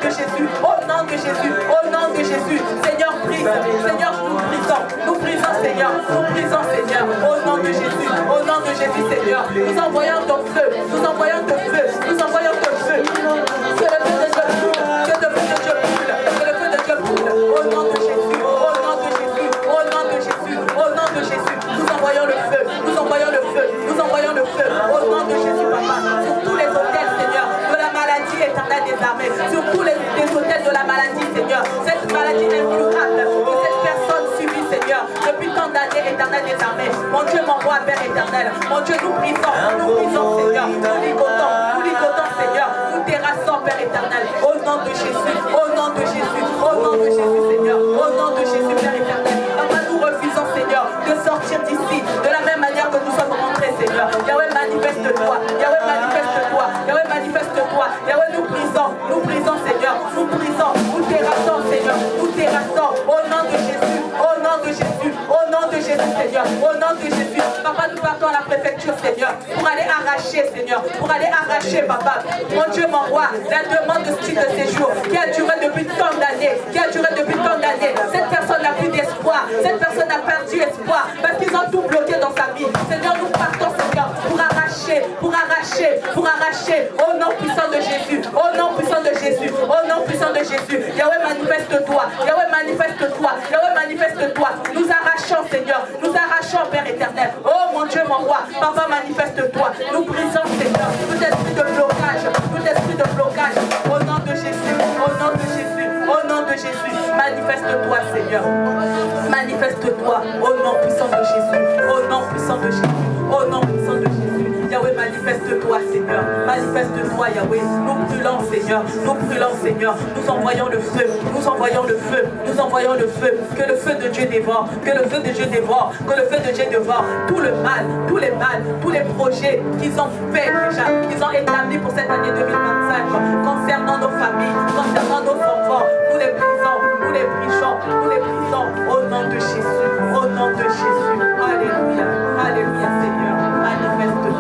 de Jésus, au nom de Jésus, au nom de Jésus. Seigneur, brise, Seigneur, nous brisons, Seigneur, nous brisons, Seigneur, au nom de Jésus, Seigneur. Nous envoyons ton feu, nous envoyons ton feu, nous envoyons ton feu. Que le feu de Dieu brûle, que le feu de Dieu brûle, que le feu de Dieu brûle, au nom de Jésus, au nom de Jésus, au nom de Jésus, au nom de Jésus. Nous envoyons le feu, nous envoyons le feu, nous envoyons le feu, au nom de Jésus, Papa, sur tous les hôtels, Seigneur, de la maladie éternelle des armées, sur tous les hôtels de la maladie, Seigneur, cette maladie incurable, que cette personne subit, Seigneur, depuis tant d'années éternelles des armées. Mon Dieu, mon roi, Père éternel, mon Dieu, nous brisons, Seigneur, nous ligotons, Seigneur, nous terrassons, Père éternel, au nom de Jésus, au nom de Jésus, au nom de Jésus, Seigneur, au nom de Jésus, Père éternel. Papa, nous refusons, Seigneur, de sortir d'ici de la même manière que nous sommes rentrés, Seigneur. Yahweh, manifeste-toi, Yahweh, manifeste-toi, Yahweh, manifeste-toi, Yahweh, nous brisons, Seigneur, nous brisons, nous terrassons, Seigneur, nous terrassons, au nom de Jésus, au nom de Jésus, au nom de Jésus, Seigneur, au nom de Jésus. Papa, nous partons à la préfecture, Seigneur, pour aller arracher, Seigneur, pour aller arracher, Papa, mon Dieu, mon roi, la demande de ce titre de séjour qui a duré depuis tant d'années, cette personne n'a plus d'espoir, cette personne a perdu espoir, parce qu'ils ont tout bloqué dans sa vie. Seigneur, nous partons, Seigneur, pour arracher, au nom puissant de Jésus, au nom puissant de Jésus, au nom puissant de Jésus. Yahweh, manifeste-toi, Yahweh, manifeste-toi, Yahweh, manifeste-toi. Nous arrachons, Seigneur, nous arrachons, Père éternel. Oh mon Dieu, mon roi, Papa, manifeste-toi. Nous brisons, Seigneur, tout esprit de blocage, au nom de Jésus, au nom de Jésus, au nom de Jésus. Manifeste-toi, Seigneur, manifeste-toi, au nom puissant de Jésus, au nom puissant de Jésus, au nom puissant de Jésus. Yahweh, manifeste-toi, Seigneur. Manifeste-toi, Yahweh. Nous brûlons, Seigneur. Nous brûlons, Seigneur. Nous envoyons le feu. Nous envoyons le feu. Nous envoyons le feu. Que le feu de Dieu dévore. Que le feu de Dieu dévore. Que le feu de Dieu dévore. Tout le mal, tous les projets qu'ils ont fait déjà, qu'ils ont établis pour cette année 2025, concernant nos familles, concernant nos enfants. Nous les brisons. Nous les brisons. Nous les brisons. Au nom de Jésus. Au nom de Jésus. Alléluia. Alléluia, Seigneur. Manifeste-toi.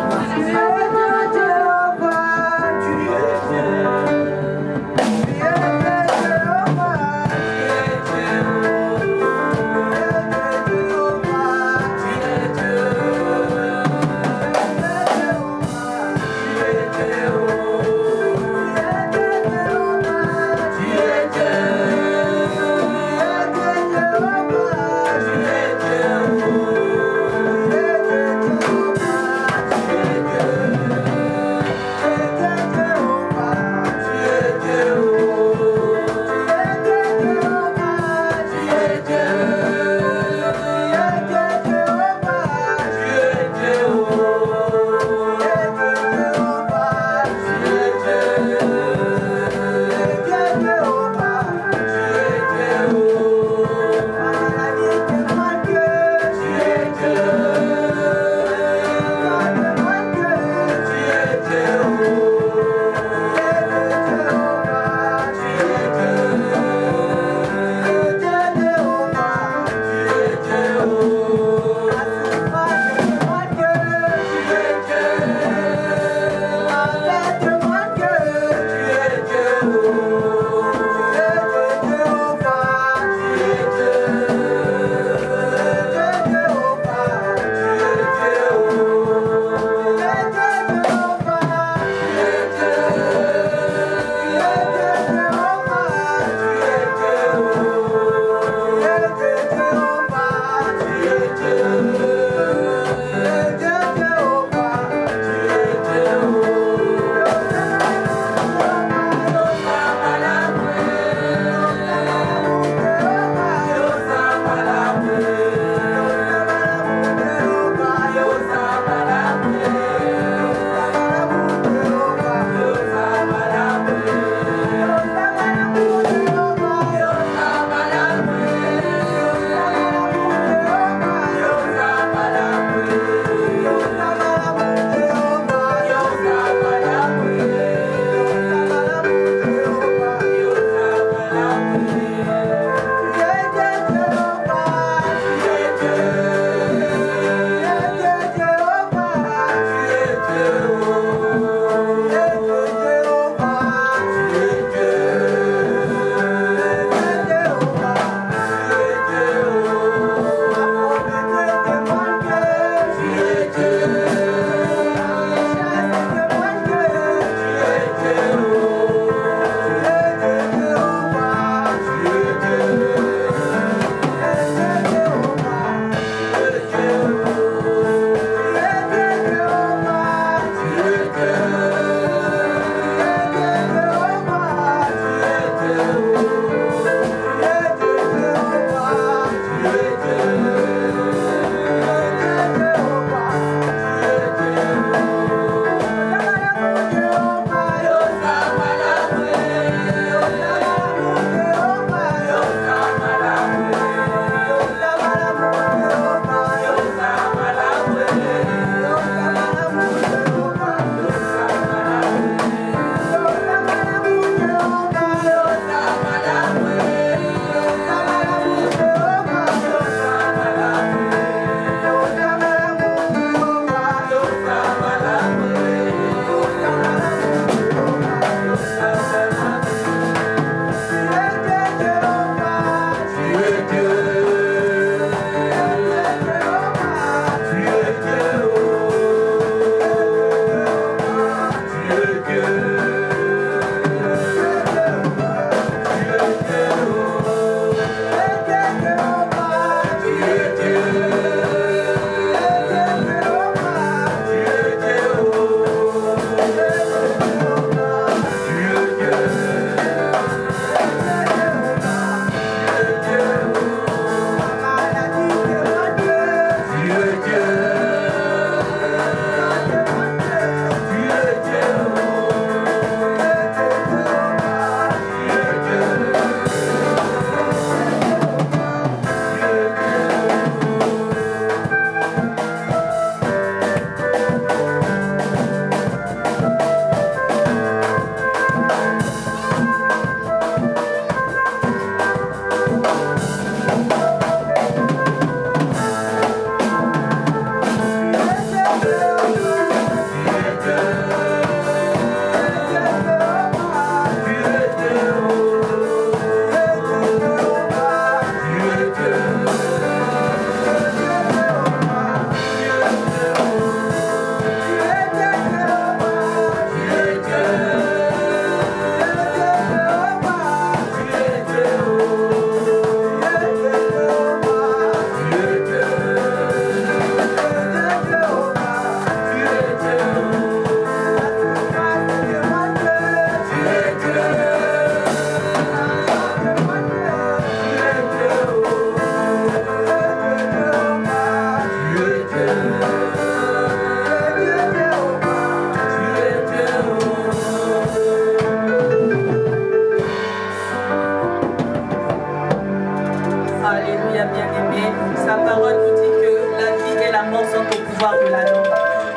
pouvoir de la langue.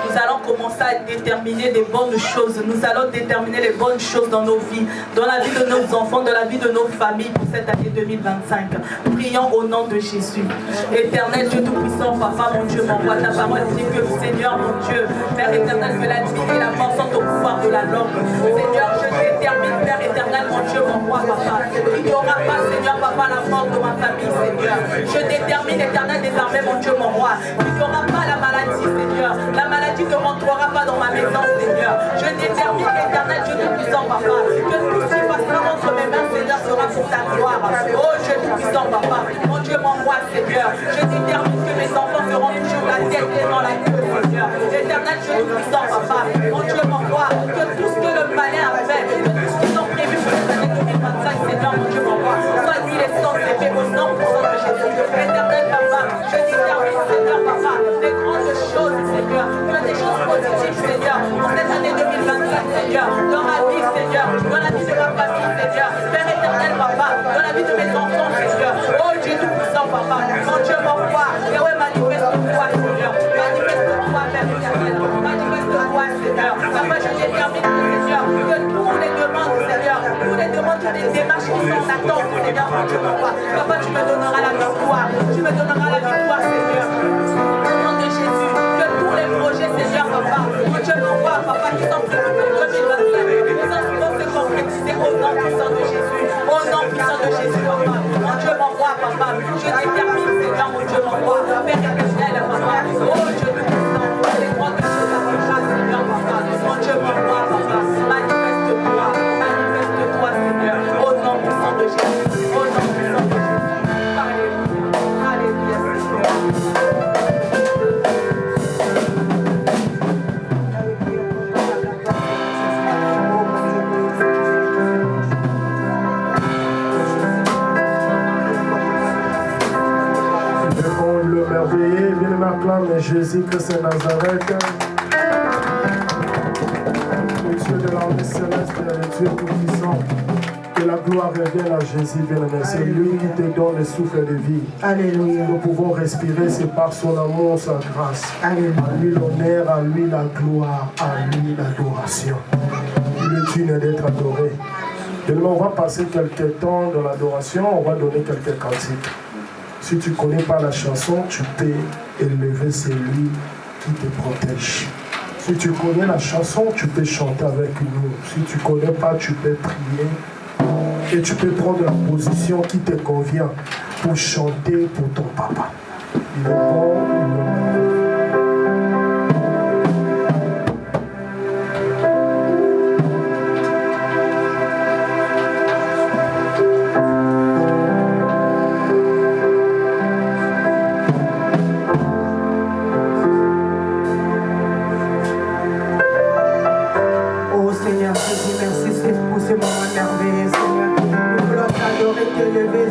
Nous allons commencer à déterminer des bonnes choses. Nous allons déterminer les bonnes choses dans nos vies, dans la vie de nos enfants, dans la vie de nos familles pour cette année 2025. Prions au nom de Jésus. Éternel Dieu Tout-Puissant, Papa, mon Dieu, mon roi, ta parole dit que Seigneur, mon Dieu, Père éternel, que la vie et la mort sont au pouvoir de la langue. Seigneur, je détermine, Père éternel, mon Dieu, mon roi, Papa. Il n'y aura pas, Seigneur, Papa, la mort de ma famille, Seigneur. Je détermine, éternel, désormais, mon Dieu, mon roi. Il n'y aura pas la maladie, Seigneur. La maladie ne rentrera pas dans ma maison, Seigneur. Je détermine, éternel Dieu Tout-Puissant, Papa, que tout ce qui passera entre mes mains, Seigneur, sera pour ta gloire. Oh Dieu Tout-Puissant, Papa, mon Dieu, mon roi, Seigneur. Je détermine que mes enfants seront toujours la tête et dans la queue, Seigneur. Éternel Dieu Tout-Puissant, Papa, mon Dieu, mon roi, que tout ce que le malin a fait, que tout ce qu'ils ont prévu pour cette année 2025, Seigneur, mon Dieu, mon roi, soit lui les sens et fait au nom puissant de Jésus. Éternel, Papa, je détermine, Seigneur, Papa, des grandes choses, Seigneur, que des choses positives, Seigneur, pour cette année 2025, Seigneur, dans ma vie, Seigneur, dans la vie de ma famille, Seigneur, Père éternel, Papa, dans la vie de mes enfants, Seigneur. Oh Dieu Tout-Puissant, Papa, mon Dieu, mon roi, Yahweh, manifeste-toi, Seigneur, manifeste-toi, Père éternel, manifeste-toi, Seigneur. Papa, je détermine, Seigneur, que tous les demandes, Seigneur, tous les demandes, toutes les démarches qui sont en attente, Seigneur, mon Dieu, mon roi, Papa, tu me donneras la victoire, tu me donneras la victoire, Seigneur. Au nom de Jésus, que tous les projets, Seigneur, Papa, mon Dieu, mon roi, Papa, qui sont prévus pour 2025, nous en pouvons se concrétiser au nom puissant de Jésus, au nom puissant de Jésus, Papa, mon Dieu, mon roi, Papa, je détermine, Seigneur, mon Dieu, mon roi, Père éternel, Papa, oh Dieu Tout-Puissant, les grandes choses à faire, Seigneur, Papa, mon Dieu, mon roi, Papa, manifeste-toi, Seigneur, au nom puissant de Jésus, au nom puissant de Jésus. Alléluia, Alléluia, Seigneur. Bien m'acclame Jésus-Christ de Nazareth, le Dieu de l'armée céleste, le Dieu tout-puissant. Que la gloire revienne à Jésus, bien-aimé. C'est lui qui te donne le souffle de vie. Alléluia. Nous pouvons respirer, c'est par son amour, sa grâce. Alléluia. À lui l'honneur, à lui la gloire, à lui l'adoration. Il est digne d'être adoré. Demain, on va passer quelques temps dans l'adoration, on va donner quelques cantiques. Si tu ne connais pas la chanson, tu peux élever celui qui te protège. Si tu connais la chanson, tu peux chanter avec nous. Si tu ne connais pas, tu peux prier. Et tu peux prendre la position qui te convient pour chanter pour ton papa. Il est bon, il est bon.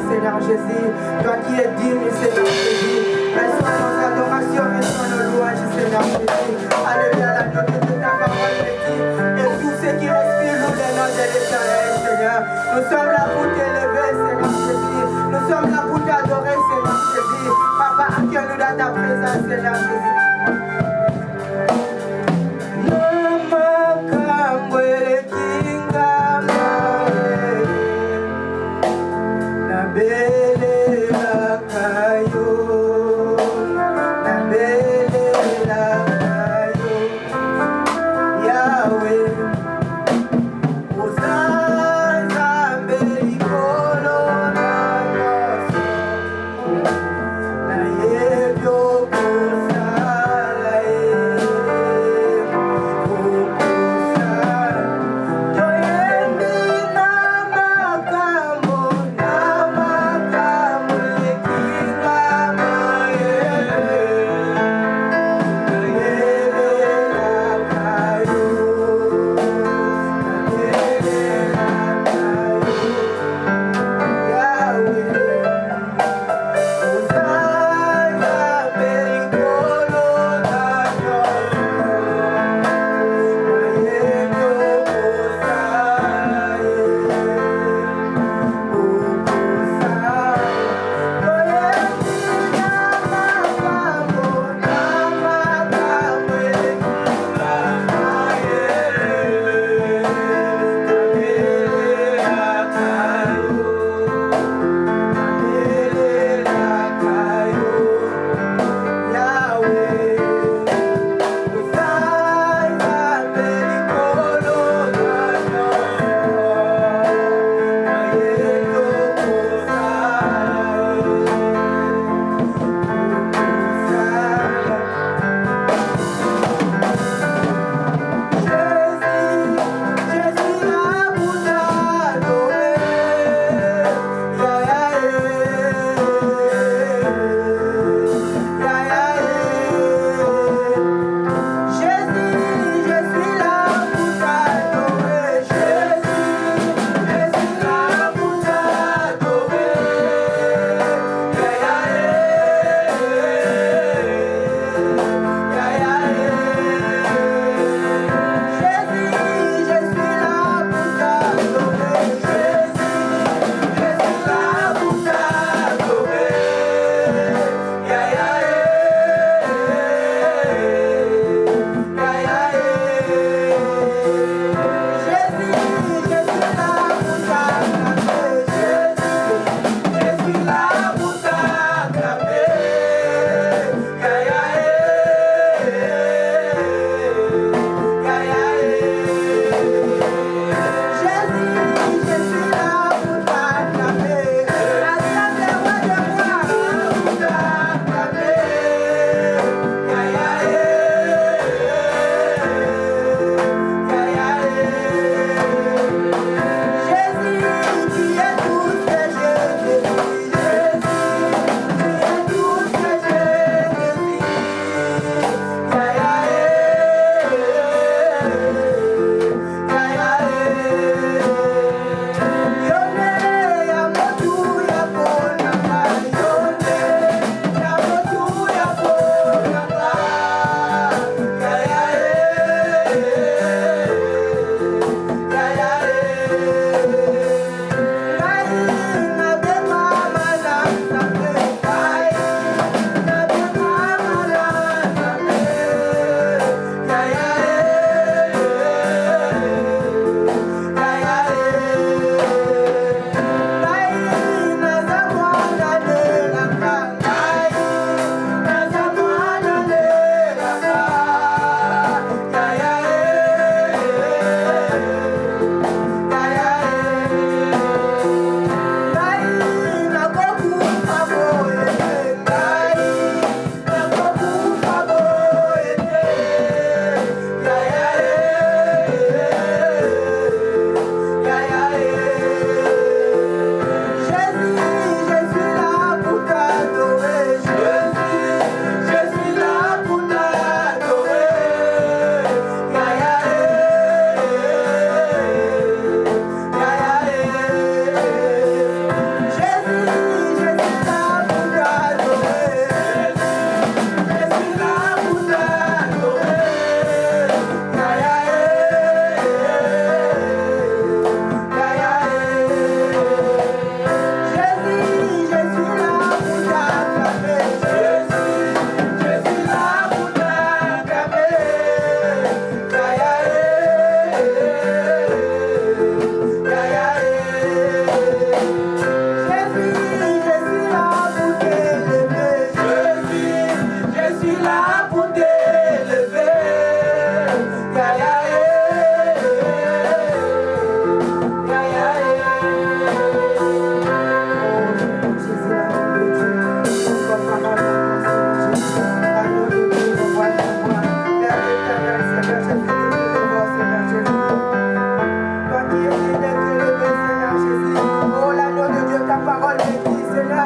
Seigneur Jésus, toi qui es digne, Seigneur Jésus, reçois nos adorations, reçois nos louanges, Seigneur Jésus. Alléluia, la gloire de ta parole est dit. Et tous ceux qui respirent nous le nom de l'Éternel, Seigneur. Nous sommes là pour t'élever, Seigneur Jésus. Nous sommes là pour t'adorer, Seigneur Jésus. Papa, accueille-nous dans ta présence, Seigneur Jésus.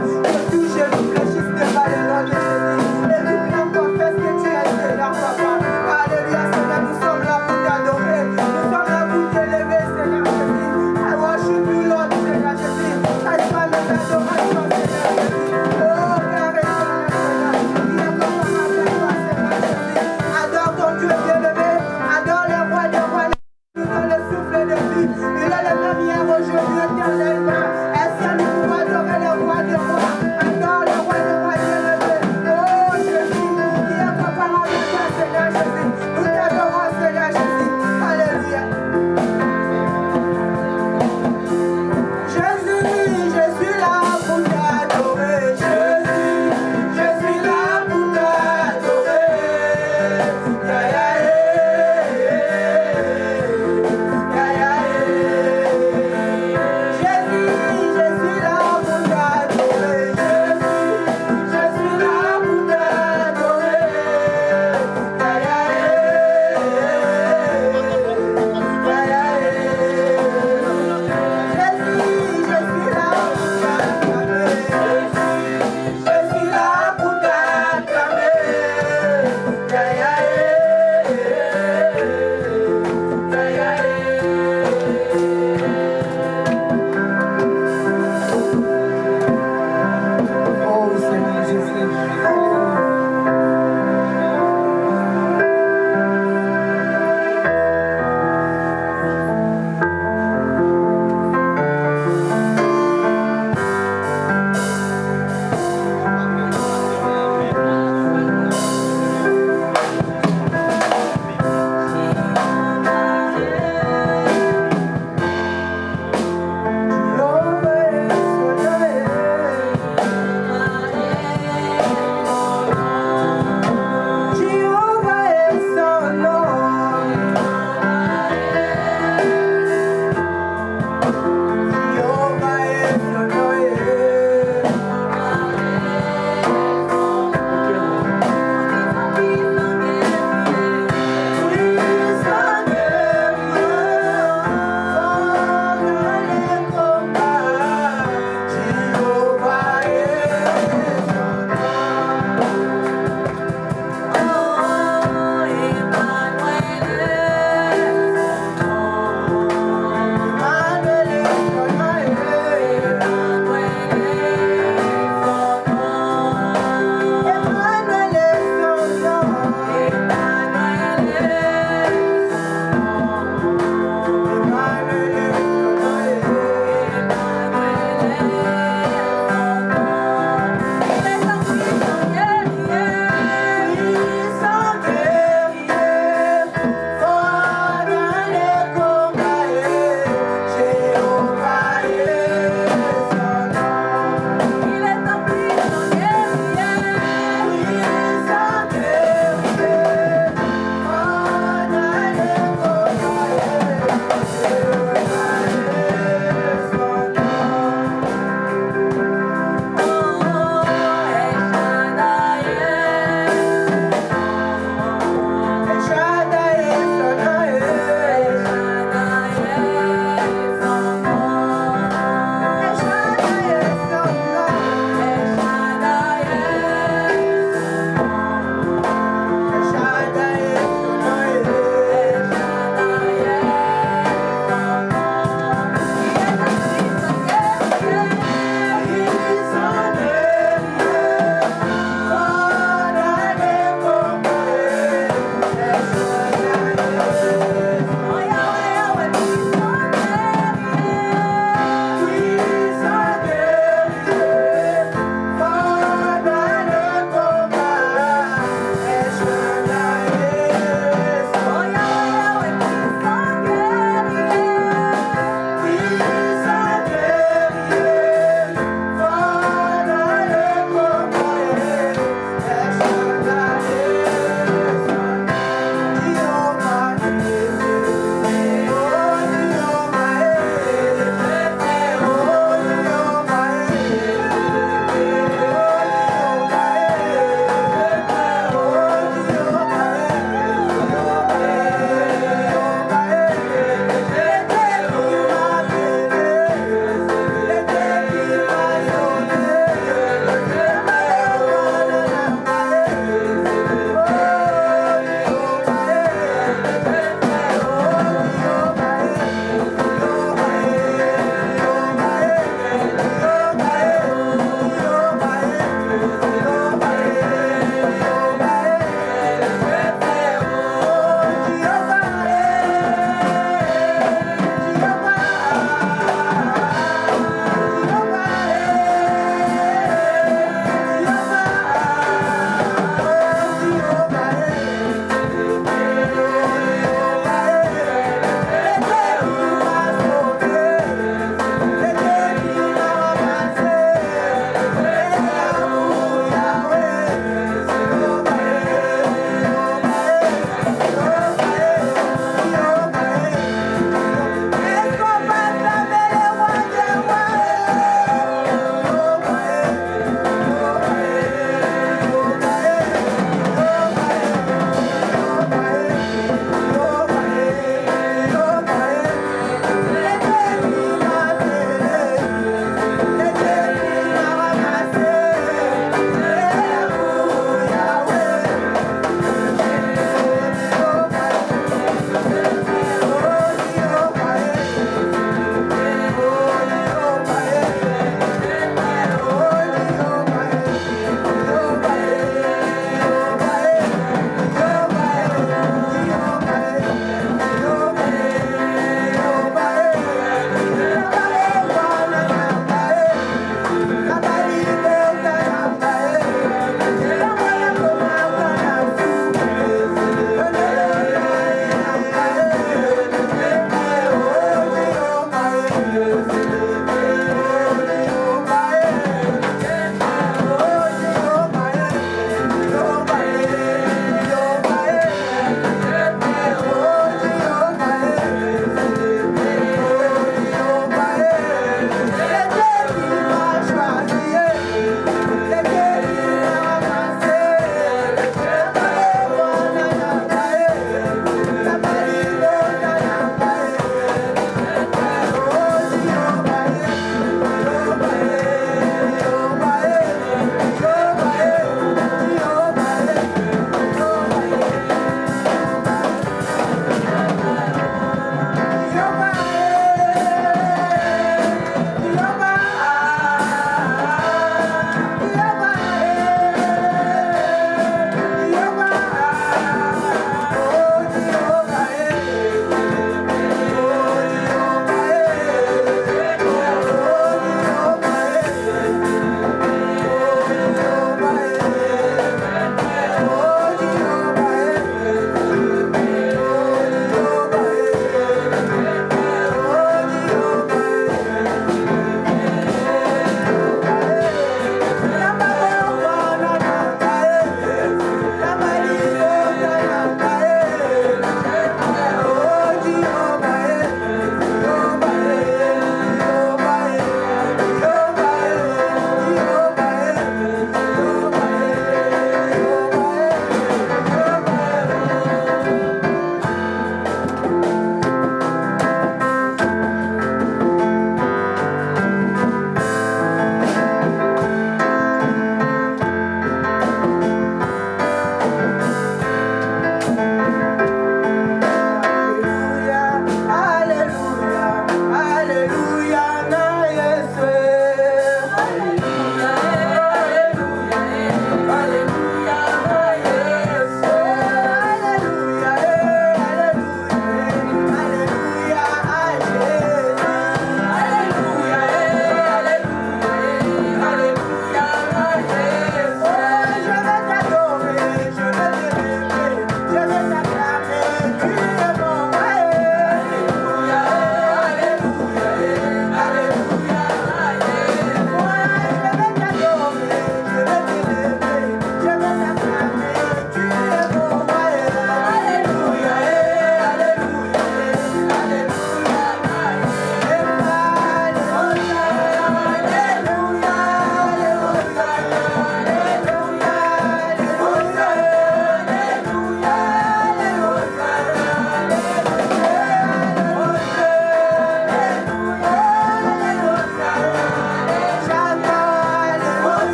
Seigneur. Que tout genou fléchisse devant le nom de Jésus. Et toute langue confesse que tu es Seigneur, Papa. Alléluia, Seigneur, nous sommes là pour t'adorer. Nous sommes là pour t'élever, Seigneur Jésus. I worship you, Lord, Seigneur Jésus. Reçois notre adoration, Seigneur Jésus. Oh, Père éternel, Seigneur. Viens commander à toi, Seigneur Jésus. Adore ton Dieu bien-aimé. Adore les rois des rois. Nous donne le souffle de vie. Il est le même hier, aujourd'hui, éternellement. Est-ce que nous pouvons adorer les rois des rois? Adore les rois des rois bien-aimés. Oh, Jésus, qui est comparable à toi, Seigneur Jésus. Nous t'adorons, Seigneur Jésus. Alléluia. Jésus, je suis là pour t'adorer. Jésus, je suis là pour t'adorer. Ya, ya, ya, ya, ya. Jésus,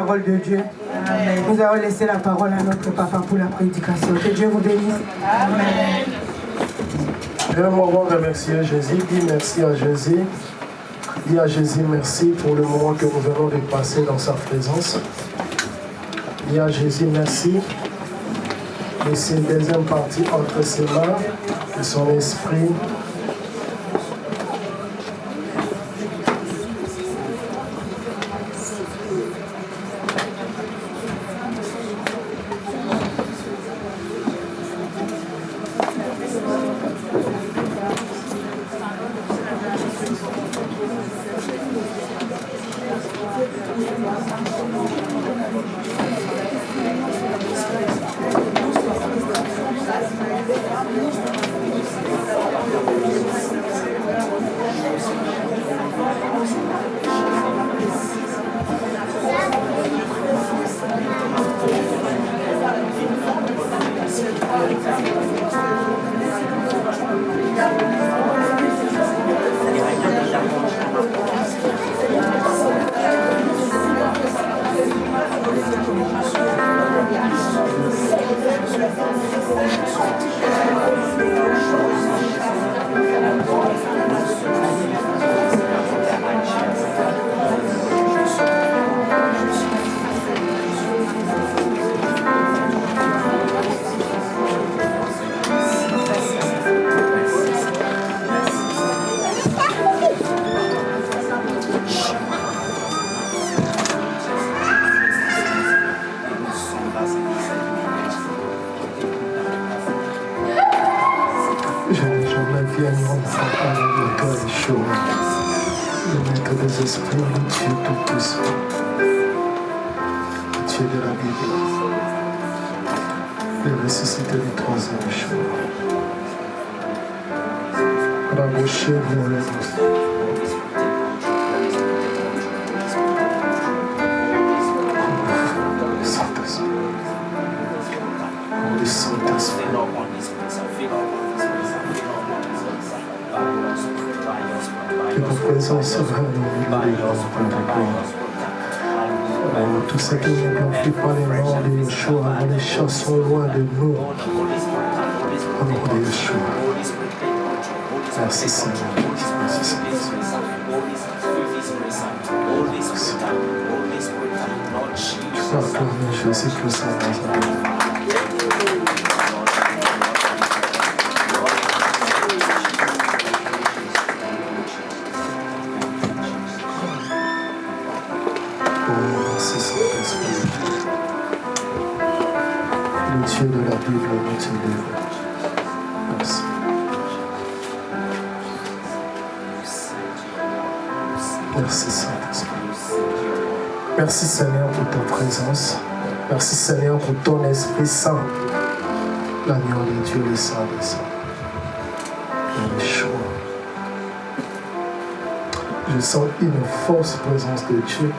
parole de Dieu. Amen. Nous allons laisser la parole à notre papa pour la prédication. Que Dieu vous bénisse. Amen. J'aimerais remercier Jésus. Dis merci à Jésus. Dis à Jésus merci pour le moment que nous venons de passer dans sa présence. Dis à Jésus merci. Et c'est une deuxième partie entre ses mains et son esprit. Tout ce qui ne glorifie pas les noms de Yeshua, les chassons loin de nous. Au nom de Yeshua. Merci Seigneur. Merci Seigneur. Jésus-Christ. De la Bible, nous t'élève. Merci. Merci Saint-Esprit. Merci Seigneur pour ta présence. Merci Seigneur pour ton Esprit Saint. L'agneau de Dieu, le Saint des Saints. Yeshua. Je sens une force présence de Dieu.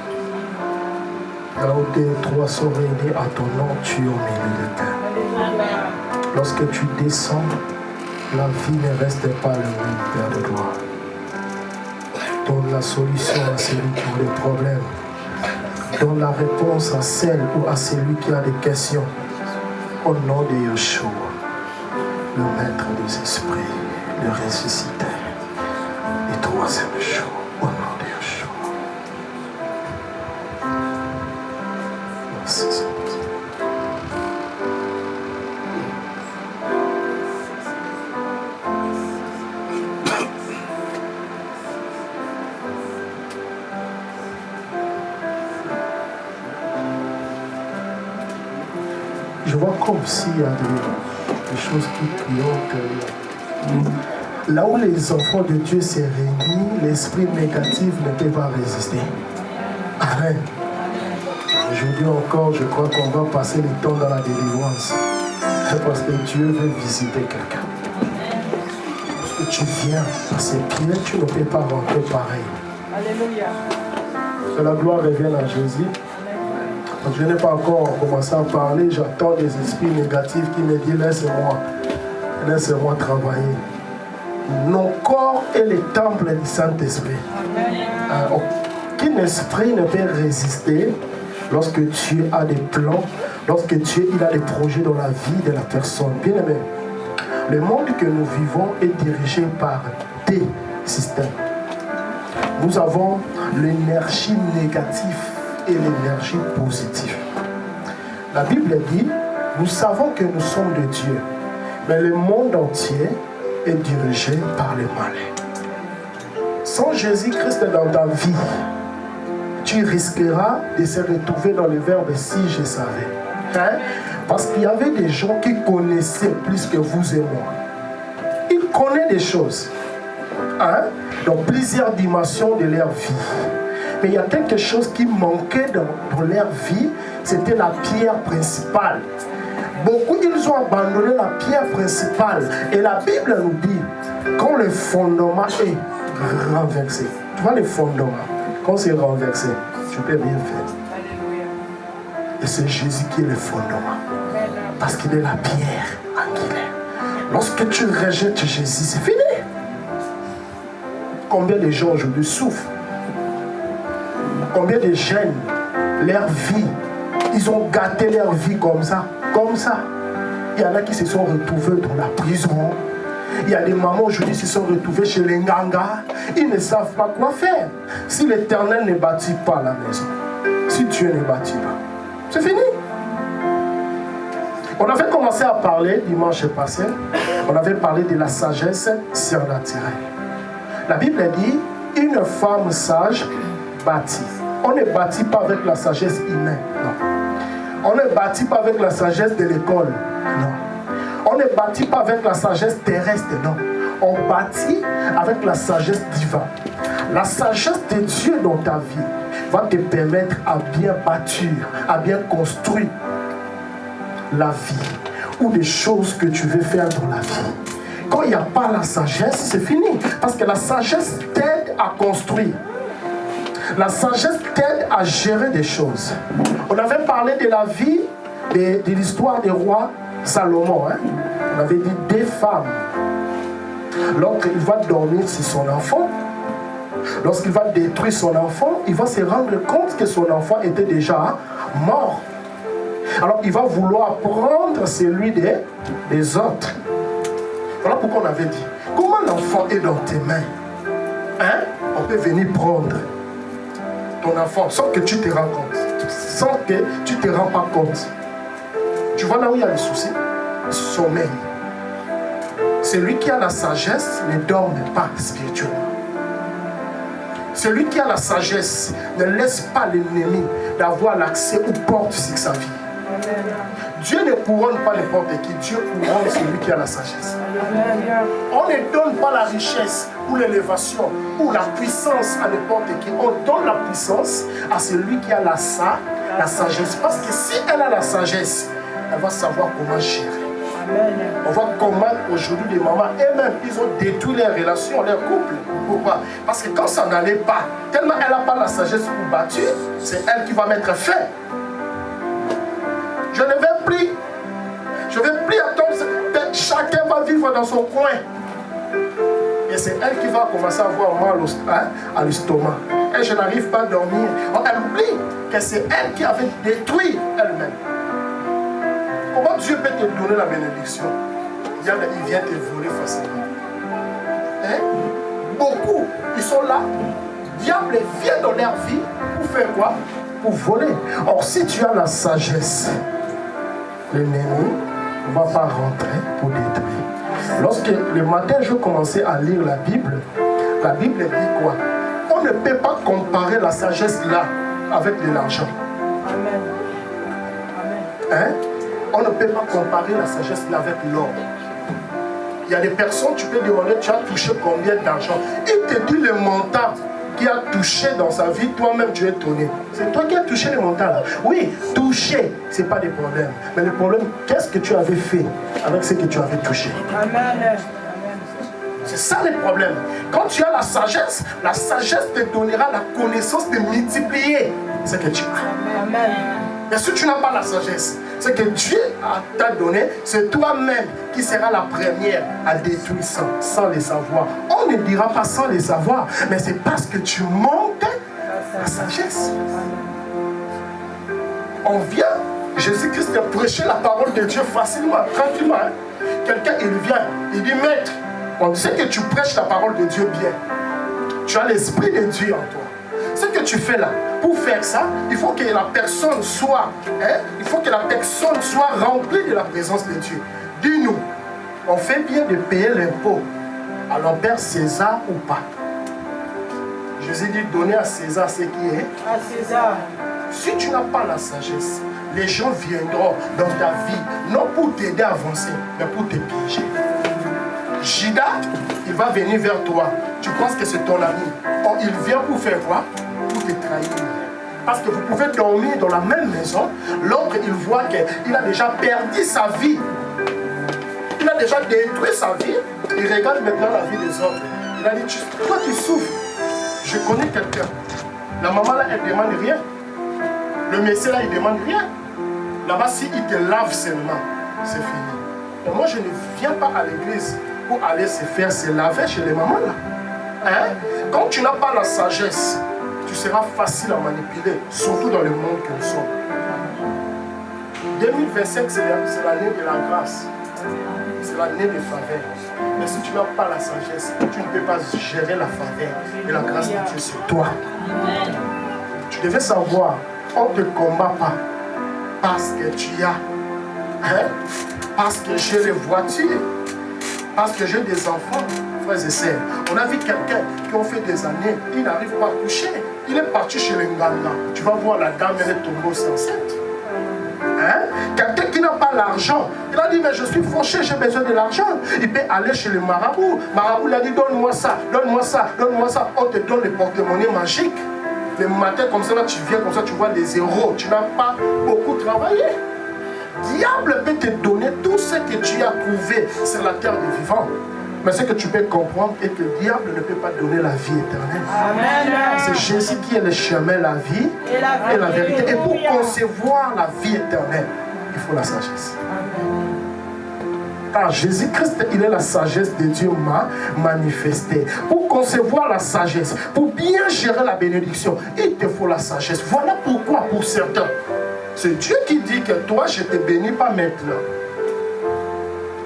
Là où 2 ou 3 sont réunis à ton nom, tu es au milieu de terre. Lorsque tu descends, la vie ne reste pas le même, Père de gloire. Donne la solution à celui qui a des problèmes. Donne la réponse à celle ou à celui qui a des questions. Au nom de Yeshua, le maître des esprits, le ressuscité, et troisième jour, au nom de Yeshua. Merci Seigneur. Je vois comme s'il y a des choses qui clignotent. Là où les enfants de Dieu se réunissent, l'esprit négatif ne peut pas résister. Amen. Aujourd'hui encore, je crois qu'on va passer le temps dans la délivrance. C'est parce que Dieu veut visiter quelqu'un. Parce que tu viens à ses pieds, tu ne peux pas rentrer pareil. Alléluia. Que la gloire revienne à Jésus. Donc je n'ai pas encore commencé à parler, j'attends des esprits négatifs qui me disent laisse-moi travailler. Nos corps est le temple du Saint-Esprit. Aucun esprit ne peut résister lorsque Dieu a des plans, lorsque Dieu il a des projets dans la vie de la personne. Bien aimé, le monde que nous vivons est dirigé par des systèmes. Nous avons l'énergie négative et l'énergie positive. La Bible dit, nous savons que nous sommes de Dieu, mais le monde entier est dirigé par le mal. Sans Jésus-Christ dans ta vie, tu risqueras de se retrouver dans le verbe si je savais. Hein? Parce qu'il y avait des gens qui connaissaient plus que vous et moi. Ils connaissent des choses. Hein? Dans plusieurs dimensions de leur vie. Mais il y a quelque chose qui manquait dans leur vie, c'était la pierre principale. Beaucoup, ils ont abandonné la pierre principale. Et la Bible nous dit, quand le fondement est renversé, tu vois le fondement, quand c'est renversé, tu peux rien faire. Et c'est Jésus qui est le fondement. Parce qu'il est la pierre angulaire. Lorsque tu rejettes Jésus, c'est fini. Combien de gens aujourd'hui souffrent? Combien de jeunes, leur vie, ils ont gâté leur vie comme ça. Comme ça. Il y en a qui se sont retrouvés dans la prison. Il y a des mamans aujourd'hui qui se sont retrouvées chez les Nganga. Ils ne savent pas quoi faire. Si l'Éternel ne bâtit pas la maison, si Dieu ne bâtit pas, c'est fini. On avait commencé à parler dimanche passé, on avait parlé de la sagesse surnaturelle. La Bible dit, une femme sage bâtit. On ne bâtit pas avec la sagesse humaine, non. On ne bâtit pas avec la sagesse de l'école, non. On ne bâtit pas avec la sagesse terrestre, non. On bâtit avec la sagesse divine. La sagesse de Dieu dans ta vie va te permettre à bien bâtir, à bien construire la vie ou des choses que tu veux faire dans la vie. Quand il n'y a pas la sagesse, c'est fini. Parce que la sagesse t'aide à construire. La sagesse t'aide à gérer des choses. On avait parlé de la vie, de l'histoire du roi Salomon. Hein? On avait dit 2 femmes. Lorsqu'il va dormir sur son enfant, lorsqu'il va détruire son enfant, il va se rendre compte que son enfant était déjà mort. Alors il va vouloir prendre celui des autres. Voilà pourquoi on avait dit, comment l'enfant est dans tes mains, hein? On peut venir prendre ton enfant sans que tu te rends compte, sans que tu te rends pas compte. Tu vois là où il y a le souci? Sommeil. Celui qui a la sagesse ne dorme pas spirituellement. Celui qui a la sagesse ne laisse pas l'ennemi d'avoir l'accès aux portes sur sa vie. Dieu ne couronne pas n'importe qui, Dieu couronne celui qui a la sagesse. On ne donne pas la richesse ou l'élévation ou la puissance à n'importe qui. On donne la puissance à celui qui a la sagesse. Parce que si elle a la sagesse, elle va savoir comment gérer. On voit comment aujourd'hui les mamans elles-mêmes, ils ont détruit leurs relations, leur couple. Pourquoi? Parce que quand ça n'allait pas, tellement elle n'a pas la sagesse pour bâtir, c'est elle qui va mettre fin. Je ne vais plus attendre que chacun va vivre dans son coin. Et c'est elle qui va commencer à avoir mal à l'estomac. Et je n'arrive pas à dormir. Elle oublie que c'est elle qui avait détruit elle-même. Comment Dieu peut te donner la bénédiction? Il vient te voler facilement. Hein? Beaucoup, ils sont là. Le diable vient dans leur vie pour faire quoi? Pour voler. Or, si tu as la sagesse, l'ennemi ne va pas rentrer pour détruire. Lorsque le matin je commençais à lire la Bible dit quoi? On ne peut pas comparer la sagesse là avec de l'argent. Amen. Hein? On ne peut pas comparer la sagesse là avec l'or. Il y a des personnes, tu peux demander, tu as touché combien d'argent? Il te dit le montant qui a touché dans sa vie, toi-même tu es étonné. C'est toi qui as touché le montant là. Oui, toucher, ce n'est pas des problèmes. Mais le problème, qu'est-ce que tu avais fait avec ce que tu avais touché? Amen. C'est ça le problème. Quand tu as la sagesse te donnera la connaissance de multiplier ce que tu as. Amen. Mais si tu n'as pas la sagesse, ce que Dieu t'a donné, c'est toi-même qui seras la première à détruire sans le savoir. On ne dira pas sans le savoir, mais c'est parce que tu manques la sagesse. on vient, Jésus-Christ a prêché la parole de Dieu facilement, tranquillement. Hein? Quelqu'un, il vient, il dit, maître, on sait que tu prêches la parole de Dieu bien. Tu as l'esprit de Dieu en toi. Ce que tu fais là, pour faire ça, il faut que la personne soit, remplie de la présence de Dieu. Dis-nous, on fait bien de payer l'impôt à l'empereur César ou pas? Jésus dit, donner à César ce qui est. À César. Si tu n'as pas la sagesse, les gens viendront dans ta vie, non pour t'aider à avancer, mais pour te piéger. Judas, il va venir vers toi. Tu penses que c'est ton ami. Or, il vient pour faire quoi? Pour te trahir. Parce que vous pouvez dormir dans la même maison. L'autre, il voit qu'il a déjà perdu sa vie. Il a déjà détruit sa vie. Il regarde maintenant la vie des autres. Il a dit, toi tu souffres. Je connais quelqu'un. La maman là, elle ne demande rien. Le messie là, il ne demande rien. Là-bas, s'il te lave seulement, c'est fini. Et moi, je ne viens pas à l'église pour aller se laver chez les mamans là. Hein? Quand tu n'as pas la sagesse, tu seras facile à manipuler, surtout dans le monde que nous sommes. 2025, c'est l'année de la grâce. C'est l'année des faveurs. Mais si tu n'as pas la sagesse, tu ne peux pas gérer la faveur et la grâce de Dieu sur toi. Tu devais savoir, on ne te combat pas parce que tu as, hein? Parce que j'ai les voitures, parce que j'ai des enfants, frères et sœurs. On a vu quelqu'un qui a fait des années, il n'arrive pas à coucher. Il est parti chez les Nganga. Tu vas voir la dame, elle est tombée aussi enceinte. Hein? Quelqu'un qui n'a pas l'argent, il a dit, mais je suis fauché, j'ai besoin de l'argent. Il peut aller chez le marabout. Marabout, il a dit, donne-moi ça, donne-moi ça, donne-moi ça. On te donne le porte-monnaie magique. Le matin, comme ça, là, tu viens, comme ça, tu vois les héros. Tu n'as pas beaucoup travaillé. Diable peut te donner tout ce que tu as trouvé sur la terre des vivants. Mais ce que tu peux comprendre est que le diable ne peut pas donner la vie éternelle. C'est Jésus qui est le chemin, la vie et la vérité. Et pour concevoir la vie éternelle, il faut la sagesse. Car Jésus-Christ, il est la sagesse de Dieu manifestée. Pour concevoir la sagesse, pour bien gérer la bénédiction, il te faut la sagesse. Voilà pourquoi pour certains, c'est Dieu qui dit que toi, je ne te bénis pas maintenant.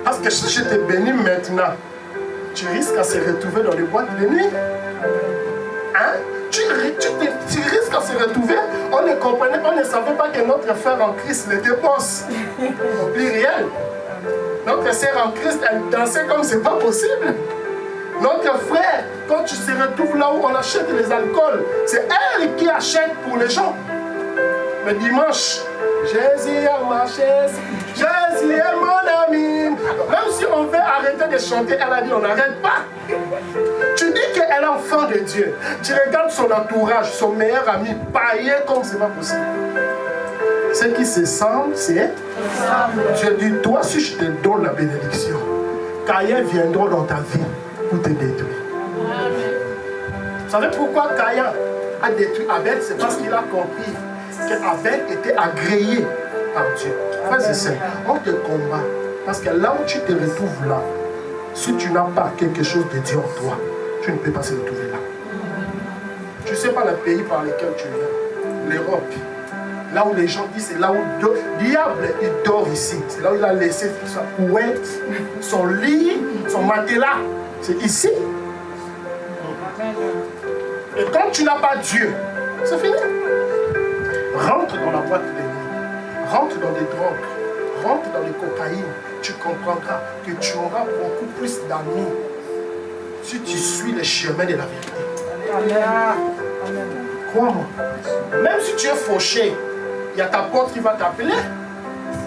Parce que si je te bénis maintenant, tu risques à se retrouver dans les boîtes de nuit. Hein? Tu risques à se retrouver. On ne comprenait, on ne savait pas que notre frère en Christ le dépense. Au pluriel. Notre sœur en Christ, elle dansait comme c'est pas possible. Notre frère, quand tu te retrouves là où on achète les alcools, c'est elle qui achète pour les gens. Le dimanche, Jésus est ma chaise, Jésus est mon ami. Même si on veut arrêter de chanter, elle a dit on n'arrête pas. Tu dis qu'elle est enfant de Dieu. Tu regardes son entourage, son meilleur ami, païen comme c'est pas possible. Ce qui se semble, c'est Dieu dit, toi si je te donne la bénédiction, Caïn viendra dans ta vie pour te détruire. Vous savez pourquoi Caïn a détruit Abel? C'est parce qu'il a compris qu'Abel était agréé par Dieu. Frères et sœurs, on te combat. Parce que là où tu te retrouves là, si tu n'as pas quelque chose de Dieu en toi, tu ne peux pas se retrouver là. Tu ne sais pas le pays par lequel tu viens. L'Europe. Là où les gens disent, c'est là où le diable il dort ici. C'est là où il a laissé sa couette, son lit, son matelas. C'est ici. Et quand tu n'as pas Dieu, c'est fini. Rentre dans la boîte de nuit, rentre dans des drogues, rentre dans les cocaïnes, tu comprendras que tu auras beaucoup plus d'amis si tu suis le chemin de la vérité. Amen. Crois-moi. Même si tu es fauché, il y a ta pote qui va t'appeler.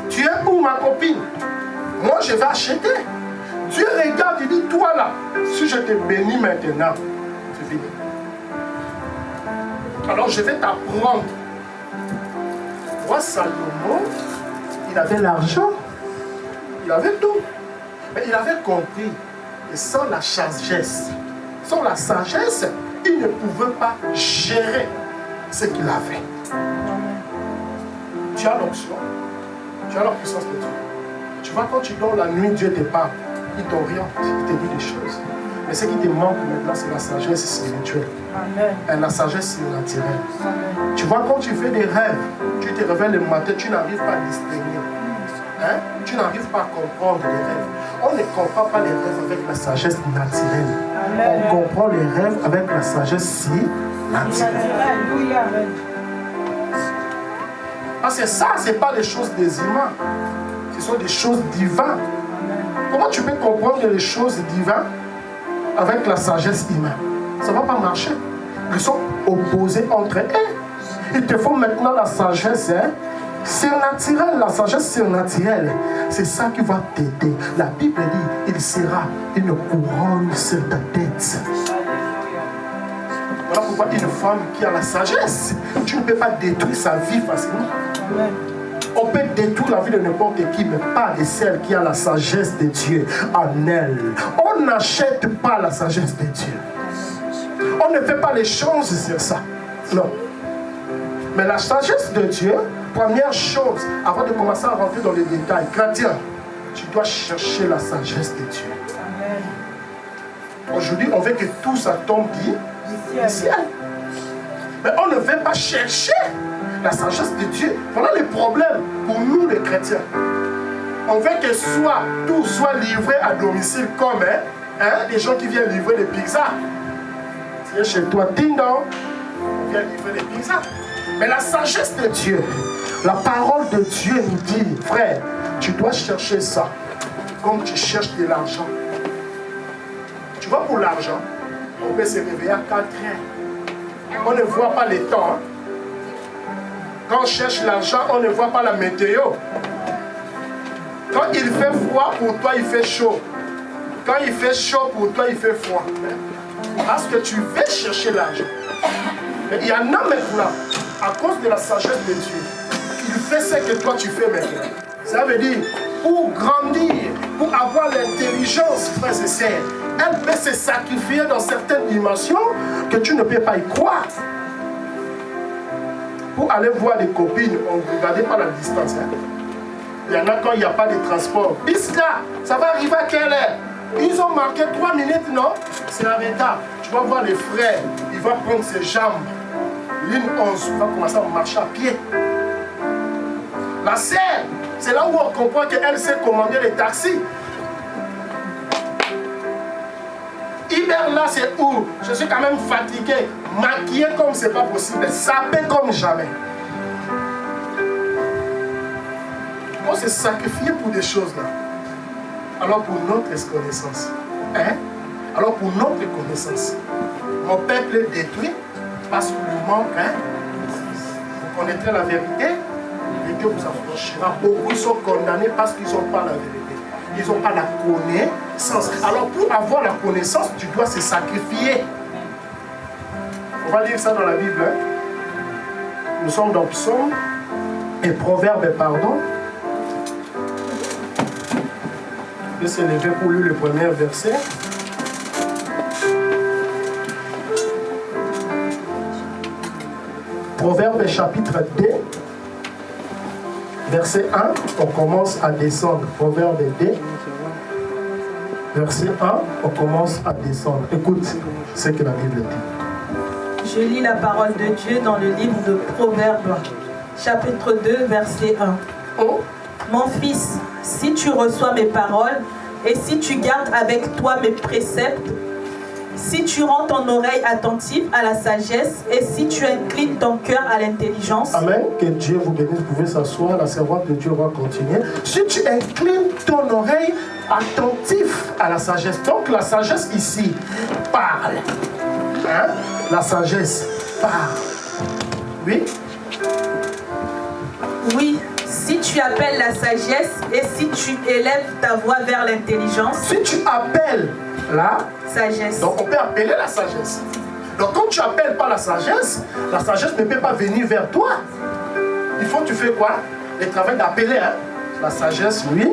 Tu es où ma copine? Moi je vais acheter. Dieu regarde, il dit, toi là, si je te bénis maintenant, c'est fini. Alors je vais t'apprendre. Moi, Salomon, il avait l'argent, il avait tout. Mais il avait compris que sans la sagesse, il ne pouvait pas gérer ce qu'il avait. Tu as l'option, tu as la puissance de Dieu. Tu vois, quand tu dors la nuit, Dieu te parle, il t'oriente, il te dit des choses. Mais ce qui te manque maintenant, c'est la sagesse spirituelle. Et la sagesse surnaturelle. Tu vois, quand tu fais des rêves, tu te réveilles le matin, tu n'arrives pas à distinguer. Hein? Tu n'arrives pas à comprendre les rêves. On ne comprend pas les rêves avec la sagesse naturelle. On comprend les rêves avec la sagesse naturelle. Parce que ça, ce n'est pas les choses des humains. Ce sont des choses divines. Comment tu peux comprendre les choses divines avec la sagesse humaine? Ça ne va pas marcher. Ils sont opposés entre eux. Il te faut maintenant la sagesse surnaturelle. La sagesse surnaturelle, c'est ça qui va t'aider. La Bible dit, il sera une couronne sur ta tête. Voilà pourquoi une femme qui a la sagesse, tu ne peux pas détruire sa vie facilement. On peut détruire la vie de n'importe qui, mais pas de celle qui a la sagesse de Dieu en elle. On n'achète pas la sagesse de Dieu. On ne fait pas les choses sur ça. Non. Mais la sagesse de Dieu, première chose, avant de commencer à rentrer dans les détails, chrétien, tu dois chercher la sagesse de Dieu. Aujourd'hui, on veut que tout ça tombe du ciel. Mais on ne veut pas chercher la sagesse de Dieu. Voilà le problème pour nous les chrétiens. On veut que tout soit livré à domicile comme les gens qui viennent livrer les pizzas. Tu viens chez toi, ding dong, on vient livrer les pizzas. Mais la sagesse de Dieu, la parole de Dieu nous dit, frère, tu dois chercher ça comme tu cherches de l'argent. Tu vois, pour l'argent, on peut se réveiller à 4 heures. On ne voit pas les temps. Hein? Quand on cherche l'argent, on ne voit pas la météo. Quand il fait froid, pour toi, il fait chaud. Quand il fait chaud, pour toi, il fait froid. Parce que tu veux chercher l'argent. Mais il y en a maintenant, à cause de la sagesse de Dieu, il fait ce que toi, tu fais maintenant. Ça veut dire, pour grandir, pour avoir l'intelligence, frères et sœurs, elle peut se sacrifier dans certaines dimensions que tu ne peux pas y croire. Pour aller voir des copines, on ne regardait pas la distance. Hein. Il y en a quand il n'y a pas de transport. Puisque là, ça va arriver à quelle heure? Ils ont marqué 3 minutes, non? C'est en retard. Tu vas voir les frères, il va prendre ses jambes. L'une 11, il va commencer à marcher à pied. La sœur, c'est là où on comprend qu'elle sait commander les taxis. Hiver là, c'est où je suis quand même fatigué, maquillé comme c'est pas possible, sapé comme jamais. On s'est sacrifié pour des choses là. Alors pour notre connaissance, hein? Alors pour notre connaissance, mon peuple est détruit parce qu'il nous manque, hein? Vous connaîtrez la vérité et Dieu vous affranchira. Beaucoup sont condamnés parce qu'ils n'ont pas la vérité. Ils n'ont pas la connaissance. Alors pour avoir la connaissance, tu dois se sacrifier. On va lire ça dans la Bible. Hein? Nous sommes dans Psaume et Proverbes, pardon. Je vais se lever pour lire le premier verset. Proverbes chapitre 2, verset 1, on commence à descendre. Proverbes 2, verset 1, on commence à descendre. Écoute ce que la Bible dit. Je lis la parole de Dieu dans le livre de Proverbes, chapitre 2, verset 1. Oh. Mon fils, si tu reçois mes paroles et si tu gardes avec toi mes préceptes, si tu rends ton oreille attentive à la sagesse et si tu inclines ton cœur à l'intelligence. Amen. Que Dieu vous bénisse. Vous pouvez s'asseoir. La servante de Dieu va continuer. Si tu inclines ton oreille attentive à la sagesse. Donc la sagesse ici parle. Hein? La sagesse parle. Oui? Oui. Si tu appelles la sagesse et si tu élèves ta voix vers l'intelligence. Si tu appelles la sagesse. Donc on peut appeler la sagesse. Donc quand tu n'appelles pas la sagesse ne peut pas venir vers toi. Il faut que tu fais quoi? Le travail d'appeler. Hein? La sagesse, oui.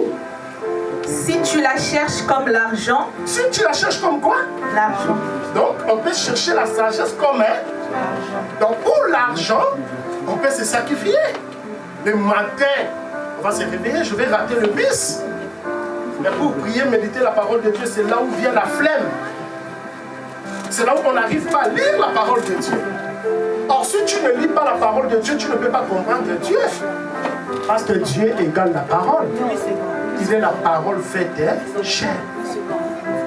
Si tu la cherches comme l'argent. Si tu la cherches comme quoi? L'argent. Donc on peut chercher la sagesse comme l'argent. Donc pour l'argent, on peut se sacrifier. Le matin, on va se réveiller, je vais rater le bus. Mais pour prier, méditer la parole de Dieu, c'est là où vient la flemme. C'est là où on n'arrive pas à lire la parole de Dieu. Or, si tu ne lis pas la parole de Dieu, tu ne peux pas comprendre Dieu. Parce que Dieu égale la parole. Il est la parole faite chair.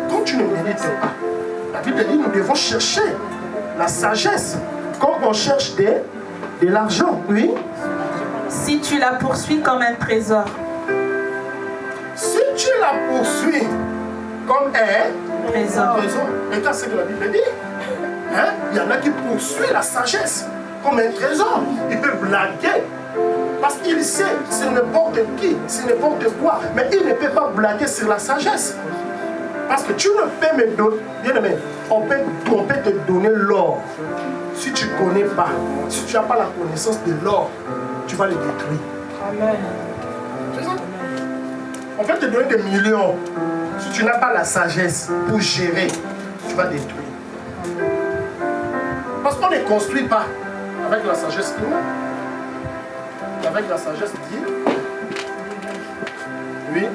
Quand tu ne médites pas, la Bible dit nous devons chercher la sagesse. Comme on cherche de l'argent, oui. Si tu la poursuis comme un trésor. Si tu la poursuis comme un trésor. Regarde ce que la Bible dit. Hein? Il y en a qui poursuivent la sagesse comme un trésor. Il peut blaguer. Parce qu'il sait, c'est n'importe qui, c'est n'importe quoi. Mais il ne peut pas blaguer sur la sagesse. Parce que tu ne peux me donner, bien aimé, on peut te donner l'or. Si tu ne connais pas, si tu n'as pas la connaissance de l'or, tu vas le détruire. Amen. C'est ça? On peut te donner des millions. Si tu n'as pas la sagesse pour gérer, tu vas détruire. Parce qu'on ne construit pas avec la sagesse humaine. Avec la sagesse divine. Oui.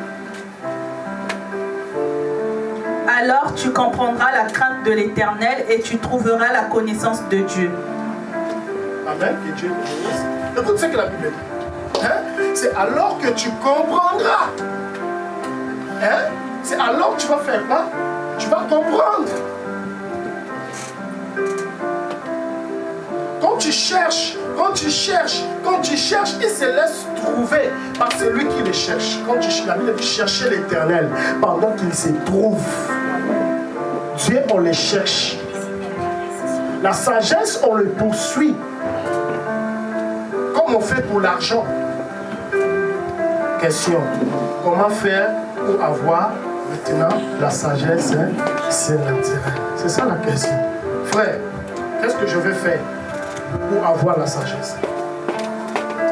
Alors tu comprendras la crainte de l'Éternel et tu trouveras la connaissance de Dieu. Amen. Que Dieu te bénisse. Écoute ce que la Bible dit. Hein? C'est alors que tu comprendras. Hein? C'est alors que tu vas faire quoi? Tu vas comprendre. Quand tu cherches, il se laisse trouver par celui qui le cherche. Quand la Bible dit chercher l'Éternel pendant qu'il se trouve. Dieu, on le cherche. La sagesse, on le poursuit. Comme on fait pour l'argent. Question. Comment faire pour avoir maintenant la sagesse surnaturelle? C'est ça la question. Frère, qu'est-ce que je vais faire pour avoir la sagesse?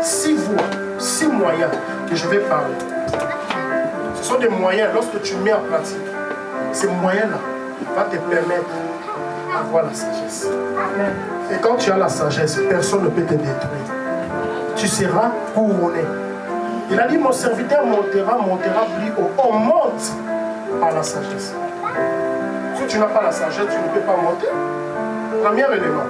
6 voies, 6 moyens que je vais parler. Ce sont des moyens, lorsque tu mets en pratique, ces moyens-là vont te permettre d'avoir la sagesse. Et quand tu as la sagesse, personne ne peut te détruire. Tu seras couronné. Il a dit, mon serviteur montera plus haut. On monte par la sagesse. Si tu n'as pas la sagesse, tu ne peux pas monter. Premier élément.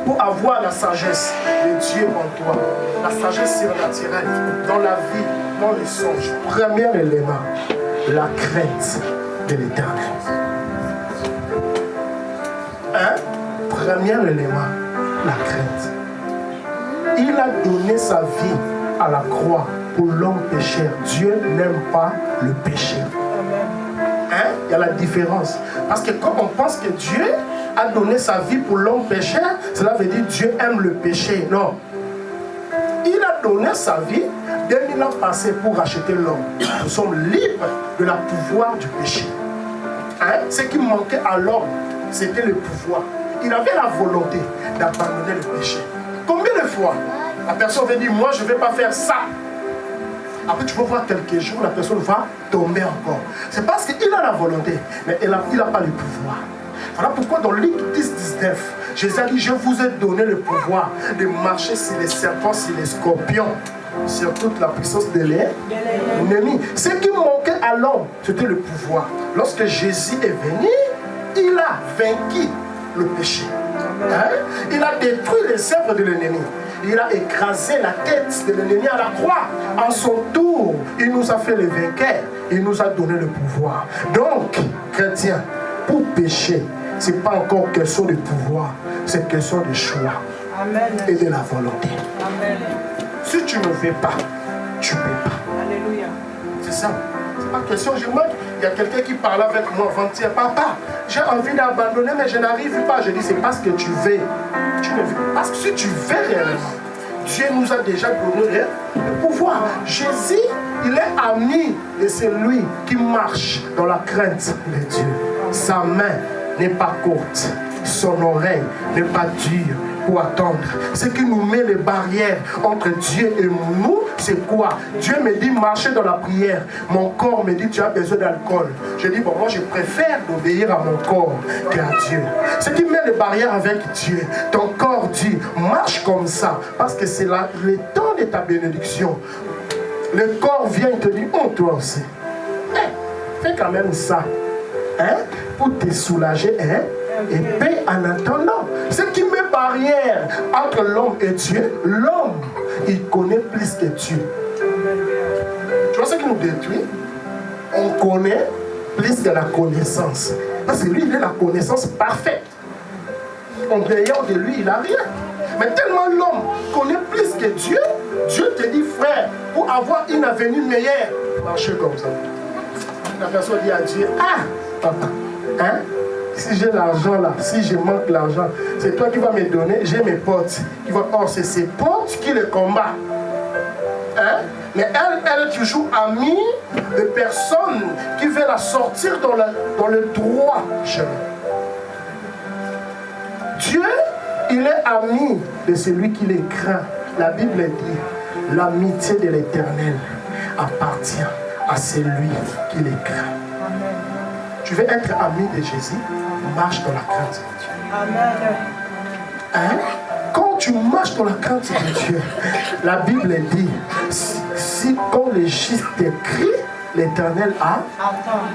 Pour avoir la sagesse de Dieu en toi, la sagesse surnaturelle dans la vie, dans les songes. Premier élément, la crainte de l'Éternel. Premier élément, la crainte. Il a donné sa vie à la croix pour l'homme pécheur. Dieu n'aime pas le péché. Il y a la différence. Parce que quand on pense que Dieu a donné sa vie pour l'homme pécheur, cela veut dire Dieu aime le péché. Non. Il a donné sa vie 2000 ans passés pour racheter l'homme. Nous sommes libres de la pouvoir du péché. Ce qui manquait à l'homme, c'était le pouvoir. Il avait la volonté d'abandonner le péché. Combien de fois la personne veut dire, moi je ne vais pas faire ça. Après tu vas voir quelques jours, la personne va tomber encore. C'est parce qu'il a la volonté, mais il n'a pas le pouvoir. Voilà pourquoi dans Luc 10-19, Jésus a dit, je vous ai donné le pouvoir de marcher sur les serpents, sur les scorpions, sur toute la puissance de l'ennemi. Ce qui manquait à l'homme, c'était le pouvoir. Lorsque Jésus est venu, il a vaincu le péché. Il a détruit les œuvres de l'ennemi. Il a écrasé la tête de l'ennemi à la croix. En son tour, il nous a fait les vainqueurs. Il nous a donné le pouvoir. Donc, chrétien, pour pécher, ce n'est pas encore question de pouvoir, c'est question de choix. Amen. Et de la volonté. Amen. Si tu ne veux pas, tu ne peux pas. Alléluia. C'est ça. C'est pas question. Il y a quelqu'un qui parlait avec moi avant-hier. Papa, j'ai envie d'abandonner, mais je n'arrive pas. Je dis, c'est parce que tu veux. Tu ne veux. Parce que si tu veux réellement, Dieu nous a déjà donné le pouvoir. Jésus, il est ami de celui qui marche dans la crainte de Dieu. Sa main n'est pas courte, son oreille n'est pas dure pour attendre. Ce qui nous met les barrières entre Dieu et nous, c'est quoi? Dieu me dit marcher dans la prière. Mon corps me dit tu as besoin d'alcool. Je dis bon, moi je préfère obéir à mon corps qu'à Dieu. Ce qui met les barrières avec Dieu, ton corps dit marche comme ça parce que c'est le temps de ta bénédiction. Le corps vient et te dit oh toi aussi, fais quand même ça. pour te soulager et paix en attendant. Ce qui met barrière entre l'homme et Dieu, l'homme, il connaît plus que Dieu. Tu vois ce qui nous détruit? On connaît plus que la connaissance. Parce que lui, il a la connaissance parfaite. En dehors de lui, il n'a rien. Mais tellement l'homme connaît plus que Dieu, Dieu te dit, frère, pour avoir une avenir meilleure, marchez comme ça. La personne dit à Dieu, ah, papa, si j'ai l'argent là, si je manque l'argent, c'est toi qui vas me donner, j'ai mes potes. Or, c'est ses potes qui le combattent. Mais elle est toujours amie de personnes qui veulent la sortir dans le droit chemin. Dieu, il est ami de celui qui les craint. La Bible dit, l'amitié de l'Éternel appartient à celui qui les craint. Amen. Tu veux être ami de Jésus, marche dans la crainte de Dieu. Amen. Quand tu marches dans la crainte de Dieu, la Bible dit, si quand le juste crie, l'Éternel a,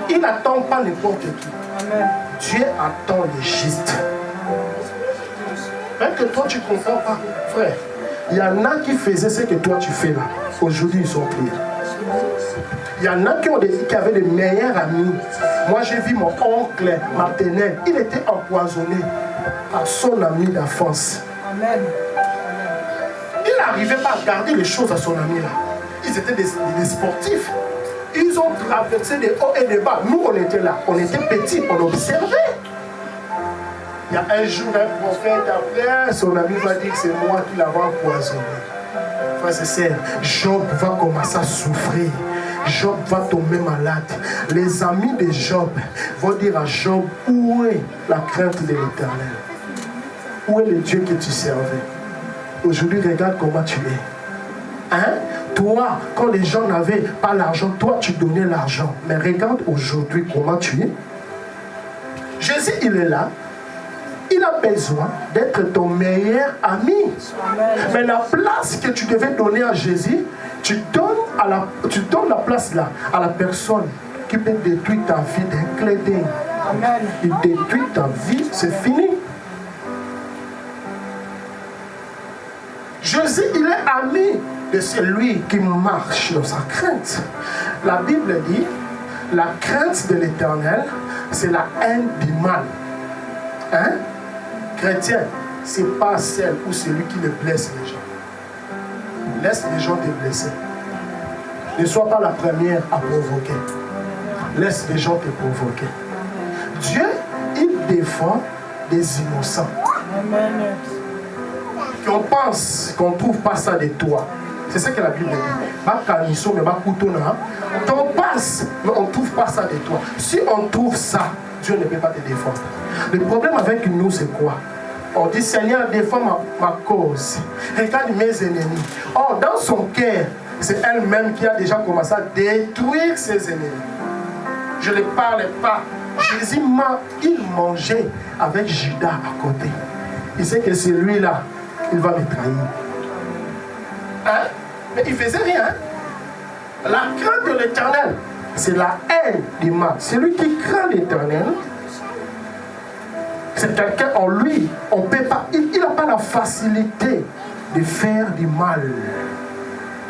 il n'attend pas n'importe qui. Amen. Dieu attend le juste. Même que toi tu ne comprends pas, frère. Il y en a qui faisaient ce que toi tu fais là. Aujourd'hui ils sont pris. Il y en a qui avaient les meilleurs amis. Moi j'ai vu mon oncle maternel, il était empoisonné par son ami d'enfance. Amen. Il n'arrivait pas à garder les choses à son ami là. Ils étaient des sportifs. Ils ont traversé des hauts et des bas. Nous on était là, on était petits, on observait. Il y a un jour, un prophète, après, son ami va dire que c'est moi qui l'avais empoisonné. Frère et sœurs, Job va commencer à souffrir. Job va tomber malade. Les amis de Job vont dire à Job, où est la crainte de l'Éternel? Où est le Dieu que tu servais? Aujourd'hui, regarde comment tu es. Toi, quand les gens n'avaient pas l'argent, toi tu donnais l'argent. Mais regarde aujourd'hui comment tu es. Jésus, il est là. Il a besoin d'être ton meilleur ami. Amen. Mais la place que tu devais donner à Jésus, tu donnes la place là à la personne qui peut détruire ta vie d'un clin d'œil. Il détruit ta vie, c'est fini. Jésus, il est ami de celui qui marche dans sa crainte. La Bible dit, la crainte de l'Éternel, c'est la haine du mal. Chrétien, ce n'est pas celle ou celui qui le blesse les gens. Laisse les gens te blesser. Ne sois pas la première à provoquer. Laisse les gens te provoquer. Dieu, il défend des innocents. Amen. Qu'on pense qu'on ne trouve pas ça de toi. C'est ce que la Bible dit. On pense, mais on ne trouve pas ça de toi. Si on trouve ça, Dieu ne peut pas te défendre. Le problème avec nous, c'est quoi? On dit, Seigneur, défends ma cause. Regarde mes ennemis. Or, dans son cœur, c'est elle-même qui a déjà commencé à détruire ses ennemis. Je ne parle pas. Jésus il mangeait avec Judas à côté. Il sait que celui-là, il va me trahir. Mais il ne faisait rien. La crainte de l'Éternel, c'est la haine du mal. Celui qui craint l'Éternel, c'est quelqu'un en lui, on peut pas, il n'a pas la facilité de faire du mal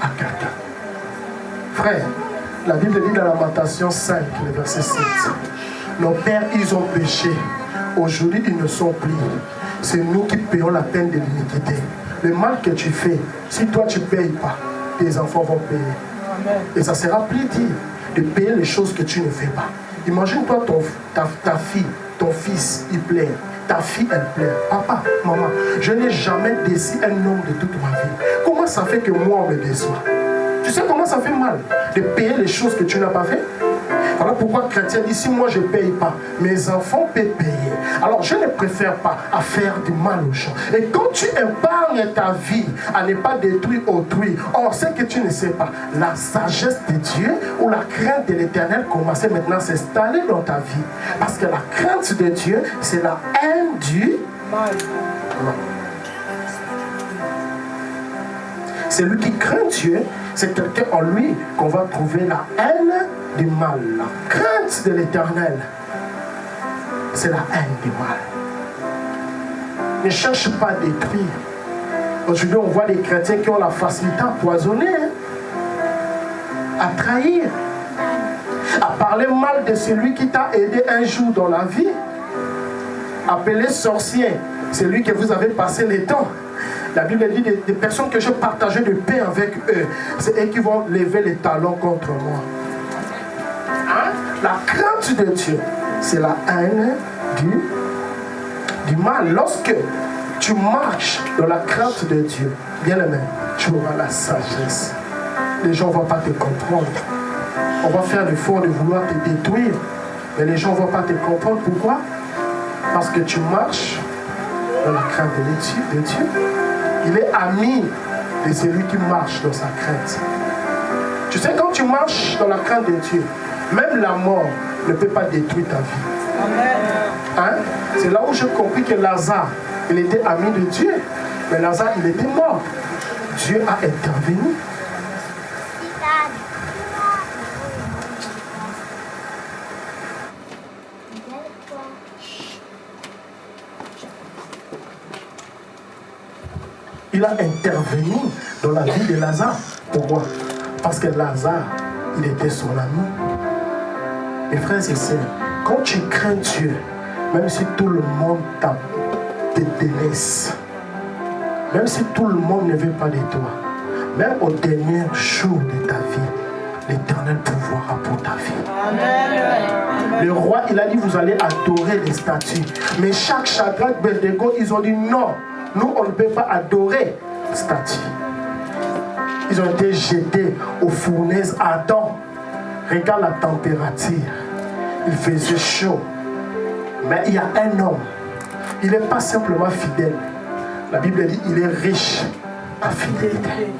à quelqu'un. Frère, la Bible dit dans Lamentation 5, le verset 7, nos pères, ils ont péché. Aujourd'hui, ils ne sont plus. C'est nous qui payons la peine de l'iniquité. Le mal que tu fais, si toi tu ne payes pas, tes enfants vont payer. Amen. Et ça sera plus dur de payer les choses que tu ne fais pas. Imagine-toi ta fille, ton fils, il pleure. Ta fille, elle pleure. Papa, maman, je n'ai jamais déçu un homme de toute ma vie. Comment ça fait que moi, on me déçoit? Tu sais comment ça fait mal de payer les choses que tu n'as pas fait? Voilà pourquoi chrétien dit, si moi je ne paye pas, mes enfants peuvent payer. Alors je ne préfère pas à faire du mal aux gens. Et quand tu épargnes ta vie à ne pas détruire autrui, or ce que tu ne sais pas, la sagesse de Dieu ou la crainte de l'Éternel commence maintenant à s'installer dans ta vie. Parce que la crainte de Dieu, c'est la haine du mal. Celui qui craint Dieu, c'est quelqu'un en lui qu'on va trouver la haine du mal. La crainte de l'Éternel, c'est la haine du mal. Ne cherche pas à détruire. Aujourd'hui, on voit des chrétiens qui ont la facilité à poisonner, à trahir, à parler mal de celui qui t'a aidé un jour dans la vie. Appeler sorcier, c'est lui que vous avez passé les temps. La Bible dit des personnes que je partageais de paix avec eux, c'est eux qui vont lever les talons contre moi. Hein? La crainte de Dieu, c'est la haine du mal. Lorsque tu marches dans la crainte de Dieu, bien aimé, tu auras la sagesse. Les gens ne vont pas te comprendre. On va faire l'effort de vouloir te détruire, mais les gens ne vont pas te comprendre. Pourquoi? Parce que tu marches dans la crainte de Dieu. Il est ami de celui qui marche dans sa crainte. Tu sais, quand tu marches dans la crainte de Dieu, même la mort ne peut pas détruire ta vie. Hein? C'est là où j'ai compris que Lazare, il était ami de Dieu, mais Lazare, il était mort. Dieu a intervenu. Il a intervenu dans la vie de Lazare. Pourquoi? Parce que Lazare, il était son ami. Mes frères et sœurs, quand tu crains Dieu, même si tout le monde te délaisse, même si tout le monde ne veut pas de toi, même au dernier jour de ta vie, l'Éternel pourvoira pour ta vie. Amen. Le roi, il a dit, vous allez adorer les statues. Mais chaque Shadrach, Abednego, ils ont dit non. Nous, on ne peut pas adorer les statues. Ils ont été jetés aux fournaises ardentes. Regarde la température. Il faisait chaud. Mais il y a un homme. Il n'est pas simplement fidèle. La Bible dit il est riche à fidélité.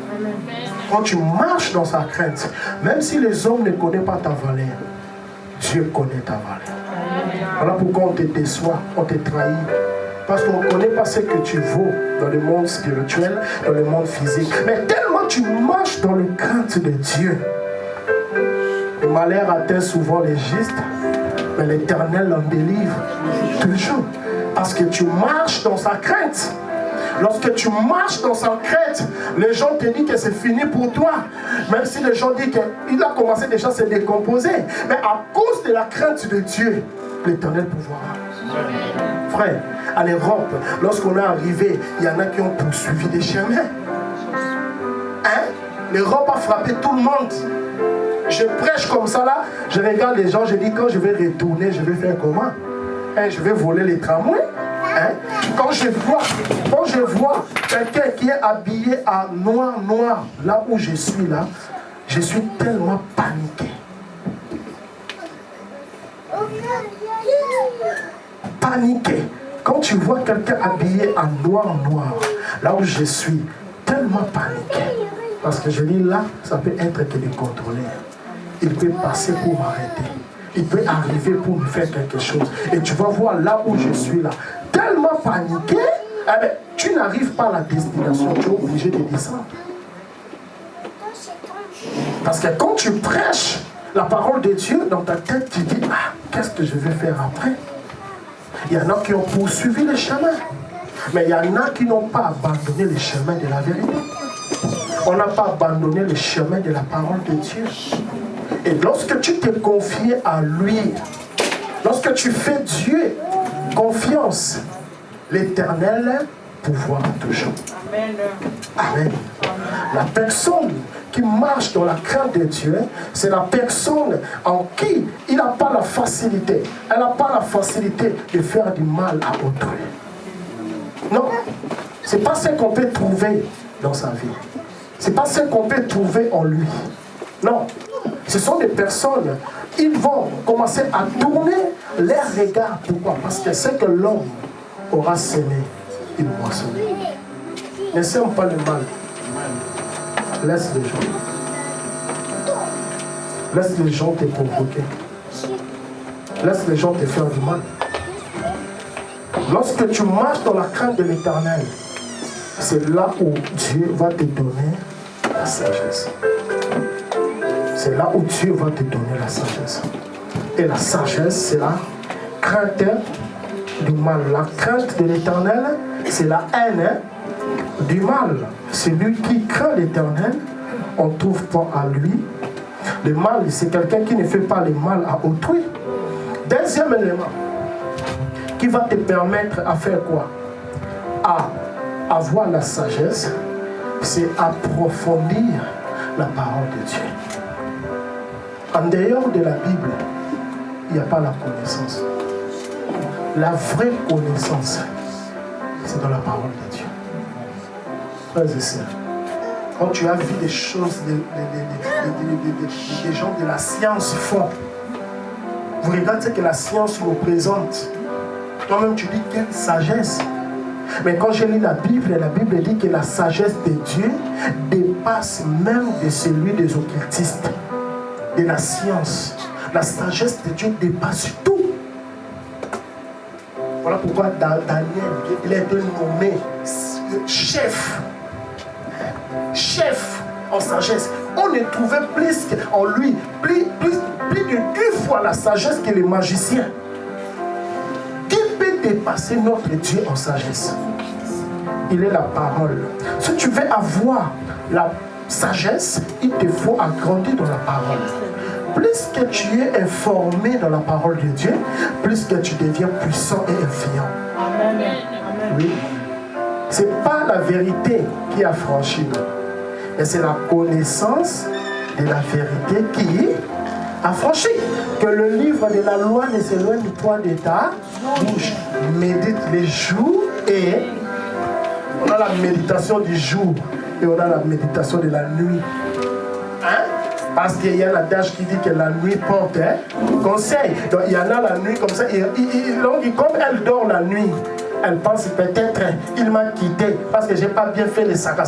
Quand tu marches dans sa crainte, même si les hommes ne connaissent pas ta valeur, Dieu connaît ta valeur. Voilà pourquoi on te déçoit, on te trahit. Parce qu'on ne connaît pas ce que tu vaux dans le monde spirituel, dans le monde physique. Mais tellement tu marches dans le crainte de Dieu, le malheur atteint souvent les justes, mais l'Éternel en délivre toujours. Parce que tu marches dans sa crainte. Lorsque tu marches dans sa crainte, les gens te disent que c'est fini pour toi. Même si les gens disent qu'il a commencé déjà à se décomposer. Mais à cause de la crainte de Dieu, l'Éternel pourvoira. Frère, à l'Europe, lorsqu'on est arrivé, il y en a qui ont poursuivi des chemins. Hein? L'Europe a frappé tout le monde. Je prêche comme ça là, je regarde les gens, je dis quand je vais retourner, je vais faire comment? Hein? Je vais voler les tramways. Hein? Quand je vois quelqu'un qui est habillé en noir, là où je suis là, je suis tellement paniqué. Paniqué. Quand tu vois quelqu'un habillé en noir, là où je suis, tellement paniqué. Parce que je dis là, ça peut être que des contrôleurs. Il peut passer pour m'arrêter. Il peut arriver pour me faire quelque chose. Et tu vas voir là où je suis là, tellement paniqué, eh bien, tu n'arrives pas à la destination, tu es obligé de descendre. Parce que quand tu prêches la parole de Dieu dans ta tête, tu dis, ah, qu'est-ce que je vais faire après? Il y en a qui ont poursuivi le chemin. Mais il y en a qui n'ont pas abandonné le chemin de la vérité. On n'a pas abandonné le chemin de la parole de Dieu. Et lorsque tu te confies à lui, lorsque tu fais Dieu confiance, l'Éternel pourvoira toujours. Amen. Amen. La personne qui marche dans la crainte de Dieu, c'est la personne en qui il n'a pas la facilité. Elle n'a pas la facilité de faire du mal à autrui. Non, ce n'est pas ce qu'on peut trouver dans sa vie. Ce n'est pas ce qu'on peut trouver en lui. Non, ce sont des personnes, ils vont commencer à tourner leur regard. Pourquoi? Parce que ce que l'homme aura semé, il moissonne. Ne sème pas le mal. Laisse les gens. Laisse les gens te provoquer. Laisse les gens te faire du mal. Lorsque tu marches dans la crainte de l'Éternel, c'est là où Dieu va te donner la sagesse. C'est là où Dieu va te donner la sagesse. Et la sagesse, c'est la crainte du mal. La crainte de l'Éternel, c'est la haine du mal. Celui qui craint l'Éternel, on ne trouve pas à lui. Le mal, c'est quelqu'un qui ne fait pas le mal à autrui. Deuxième élément, qui va te permettre à faire quoi? À avoir la sagesse, c'est approfondir la parole de Dieu. En dehors de la Bible, il n'y a pas la connaissance. La vraie connaissance, c'est dans la parole de Dieu. Frères et sœurs, quand tu as vu des choses, des gens de la science font, vous regardez ce que la science nous présente. Toi-même, tu dis quelle sagesse. Mais quand je lis la Bible dit que la sagesse de Dieu dépasse même de celui des occultistes, de la science. La sagesse de Dieu dépasse tout. Voilà pourquoi Daniel, il a été nommé chef en sagesse. On ne trouvait plus en lui, plus de 2 fois la sagesse que les magiciens. Qui peut dépasser notre Dieu en sagesse? Il est la parole. Si tu veux avoir la sagesse, il te faut agrandir dans la parole. Plus que tu es informé dans la parole de Dieu, plus que tu deviens puissant et influent. Amen. Oui. Ce n'est pas la vérité qui a franchi, mais c'est la connaissance de la vérité qui a franchi. Que le livre de la loi ne s'éloigne pas de ta bouche. Médite les jours et on a la méditation du jour et on a la méditation de la nuit. Hein? Parce qu'il y a un adage qui dit que la nuit porte conseil. Donc il y en a la nuit comme ça. Comme elle dort la nuit, elle pense peut-être il m'a quitté parce que j'ai pas bien fait les saka,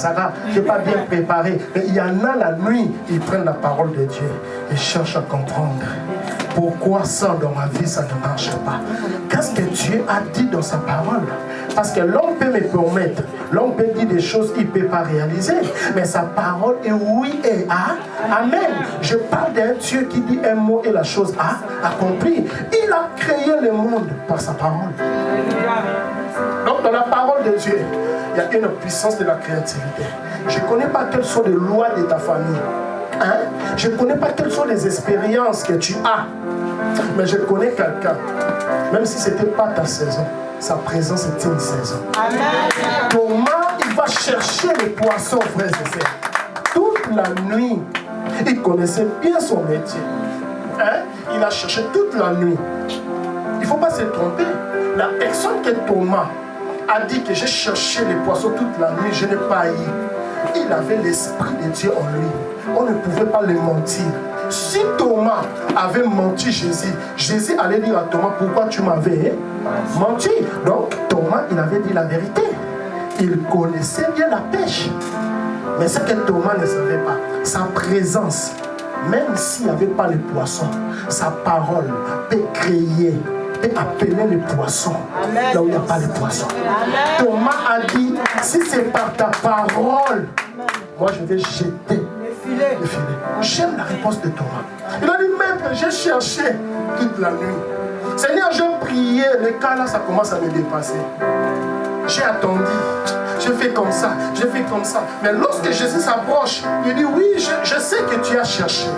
j'ai pas bien préparé. Mais il y en a la nuit, ils prennent la parole de Dieu et cherchent à comprendre. Pourquoi ça dans ma vie ça ne marche pas? Qu'est-ce que Dieu a dit dans sa parole? Parce que l'homme peut me promettre, l'homme peut dire des choses qu'il ne peut pas réaliser, mais sa parole est oui et amen. Je parle d'un Dieu qui dit un mot et la chose a accompli. Il a créé le monde par sa parole. Donc dans la parole de Dieu, il y a une puissance de la créativité. Je ne connais pas quelles sont les lois de ta famille. Hein? Je ne connais pas quelles sont les expériences que tu as. Mais je connais quelqu'un, même si ce n'était pas ta saison, sa présence était une saison. Amen. Thomas, il va chercher les poissons, frères et sœurs. Toute la nuit, il connaissait bien son métier. Hein? Il a cherché toute la nuit. Il ne faut pas se tromper. La personne que Thomas a dit que j'ai cherché les poissons toute la nuit, je n'ai pas eu. Il avait l'esprit de Dieu en lui. On ne pouvait pas le mentir. Si Thomas avait menti Jésus allait dire à Thomas, pourquoi tu m'avais menti? Donc Thomas, il avait dit la vérité. Il connaissait bien la pêche. Mais ce que Thomas ne savait pas, sa présence, même s'il n'y avait pas les poissons, sa parole peut créer, peut appeler les poissons. Amen. Là où il n'y a pas les poissons. Amen. Thomas a dit, si c'est par ta parole, moi je vais jeter le filet. J'aime la réponse de Thomas. Il a dit, maître, j'ai cherché toute la nuit. Seigneur, j'ai prié, le cas là, ça commence à me dépasser. J'ai attendu, j'ai fait comme ça, j'ai fait comme ça. Mais lorsque Jésus s'approche, il dit, oui, je sais que tu as cherché.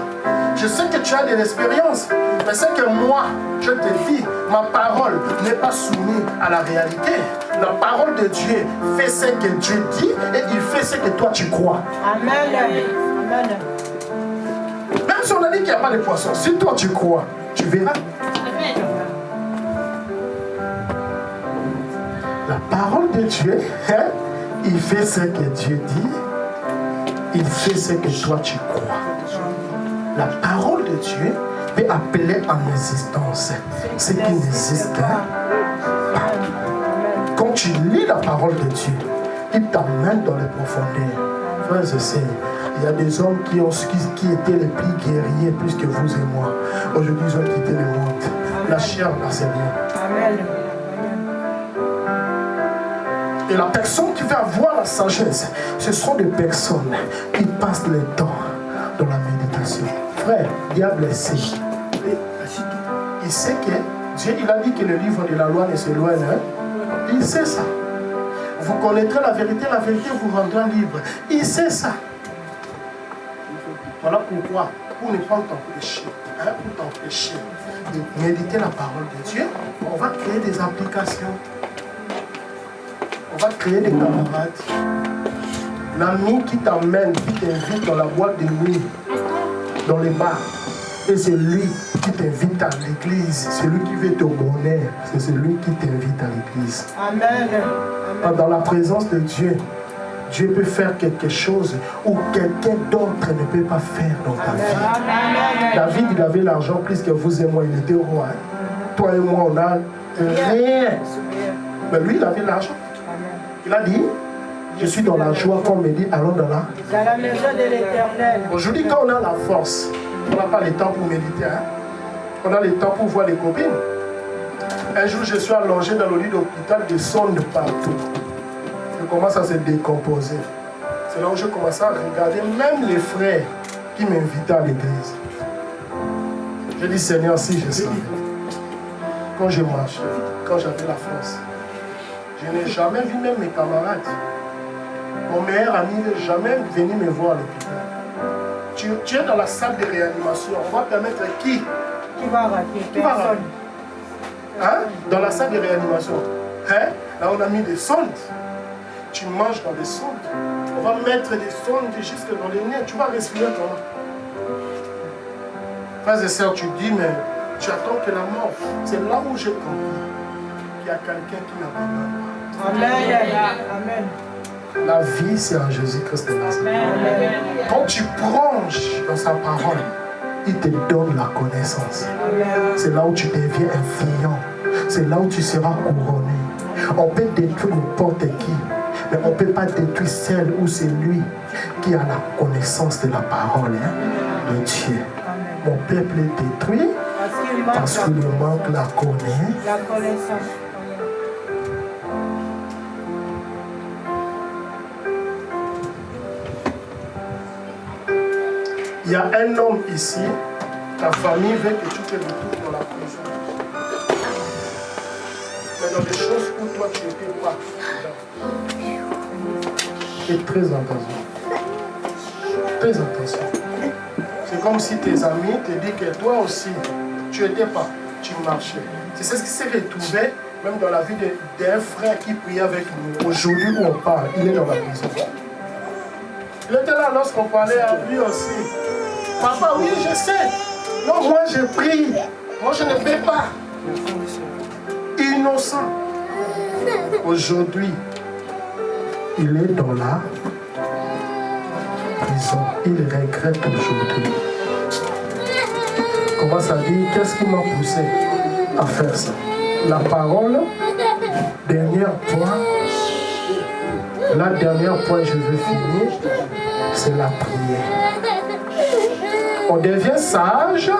Je sais que tu as de l'expérience. Mais c'est que moi, je te dis, ma parole n'est pas soumise à la réalité. La parole de Dieu fait ce que Dieu dit et il fait ce que toi tu crois. Amen. Amen. Même si on a dit qu'il n'y a pas de poissons, si toi tu crois, tu verras. Amen. La parole de Dieu, hein, il fait ce que Dieu dit, il fait ce que toi tu crois. La parole de Dieu peut appeler en existence ce qui n'existe pas. Quand tu lis la parole de Dieu, il t'amène dans les profondeurs. Frères et sœurs, il y a des hommes qui étaient les plus guerriers plus que vous et moi. Aujourd'hui, ils ont quitté le monde. La chair, là, c'est bien. Amen. Et la personne qui va avoir la sagesse, ce sont des personnes qui passent le temps dans la méditation. Frère, diable sait. Il sait que Dieu, il a dit que le livre de la loi ne s'éloigne. Hein? Il sait ça. Vous connaîtrez la vérité vous rendra libre. Il sait ça. Voilà pourquoi, pour ne pas t'empêcher, hein, pour t'empêcher de méditer la parole de Dieu, on va créer des applications. On va créer des camarades. L'ami qui t'emmène, qui t'invite dans la boîte de nuit, dans les bars, et c'est lui qui t'invite à l'église. Celui qui veut te bonheur, c'est celui qui t'invite à l'église. Amen. Dans la présence de Dieu, Dieu peut faire quelque chose où quelqu'un d'autre ne peut pas faire dans ta vie. David, il avait l'argent plus que vous et moi, il était roi. Toi et moi, on a rien. Mais lui, il avait l'argent. Il a dit, je suis dans la joie, comme on me dit, allons dans la maison de l'Éternel. Aujourd'hui, quand on a la force, on n'a pas le temps pour méditer. Hein? On a le temps pour voir les copines. Un jour, je suis allongé dans le lit d'hôpital, des sondes partout. Je commence à se décomposer. C'est là où je commence à regarder même les frères qui m'invitaient à l'église. Je dis, Seigneur, si je savais, quand je marchais, quand j'avais la force, je n'ai jamais vu même mes camarades. Mon meilleur ami n'est jamais venu me voir à l'hôpital. Tu es dans la salle de réanimation. On va permettre qui va rater? Personne. Hein? Dans la salle de réanimation. Hein? Là, on a mis des sondes. Tu manges dans des sondes. On va mettre des sondes jusque dans les nez. Tu vas respirer comment? Frères et sœurs, tu dis, mais tu attends que la mort. C'est là où j'ai compris qu'il y a quelqu'un qui n'a pas mort. Amen. Amen. La vie, c'est en Jésus-Christ de Nazareth. Quand tu plonges dans sa parole, il te donne la connaissance. C'est là où tu deviens influent. C'est là où tu seras couronné. On peut détruire n'importe qui, mais on ne peut pas détruire celle ou celui qui a la connaissance de la parole de Dieu. Mon peuple est détruit parce qu'il manque la connaissance. Il y a un homme ici, ta famille veut que tu te retrouves dans la prison. Mais dans des choses où toi tu n'étais pas. Fais très attention. Très attention. C'est comme si tes amis te disent que toi aussi, tu n'étais pas, tu marchais. C'est ce qui s'est retrouvé même dans la vie d'un frère qui priait avec nous. Aujourd'hui où on parle, il est dans la prison. Il était là lorsqu'on parlait à lui aussi. Papa, oui, je sais. Non, moi je prie. Moi je ne peux pas. Innocent. Aujourd'hui, il est dans la prison. Il regrette aujourd'hui. Comment ça dit? Qu'est-ce qui m'a poussé à faire ça? La parole, dernier point. La dernière point, je veux finir, c'est la prière. On devient sage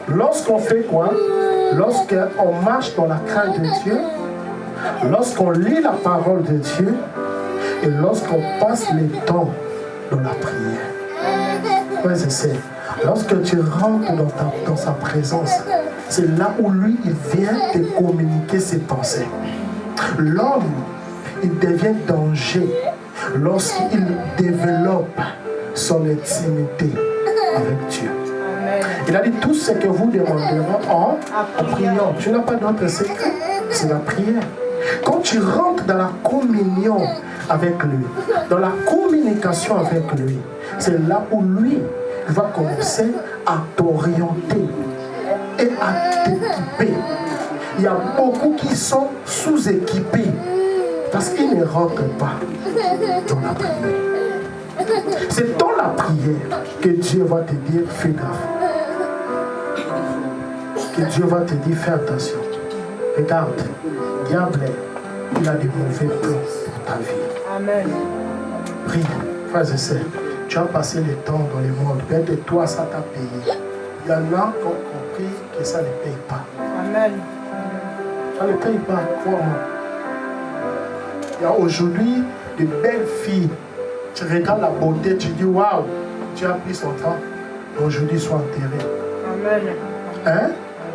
lorsqu'on fait quoi? Lorsqu'on marche dans la crainte de Dieu, lorsqu'on lit la parole de Dieu et lorsqu'on passe le temps dans la prière. Ouais, c'est ça. Lorsque tu rentres dans sa présence, c'est là où lui, il vient te communiquer ses pensées. L'homme, il devient danger lorsqu'il développe son intimité avec Dieu. Il a dit tout ce que vous demanderez en priant. Tu n'as pas d'autre secret, c'est la prière. Quand tu rentres dans la communion avec lui, dans la communication avec lui, c'est là où lui va commencer à t'orienter et à t'équiper. Il y a beaucoup qui sont sous-équipés parce qu'ils ne rentrent pas dans la prière. C'est dans la prière que Dieu va te dire fais gaffe. Que Dieu va te dire fais attention. Regarde, diable, il a des mauvais plans pour ta vie. Amen. Prie, frères et sœurs. Tu as passé le temps dans le monde. Peut-être toi, ça t'a payé. Il y en a qui ont compris que ça ne paye pas. Amen. Ça ne paye pas, crois-moi. Il y a aujourd'hui de belles filles. Tu regardes la beauté, tu dis waouh, tu as pris son temps. Aujourd'hui, sois enterré. Amen. Hein?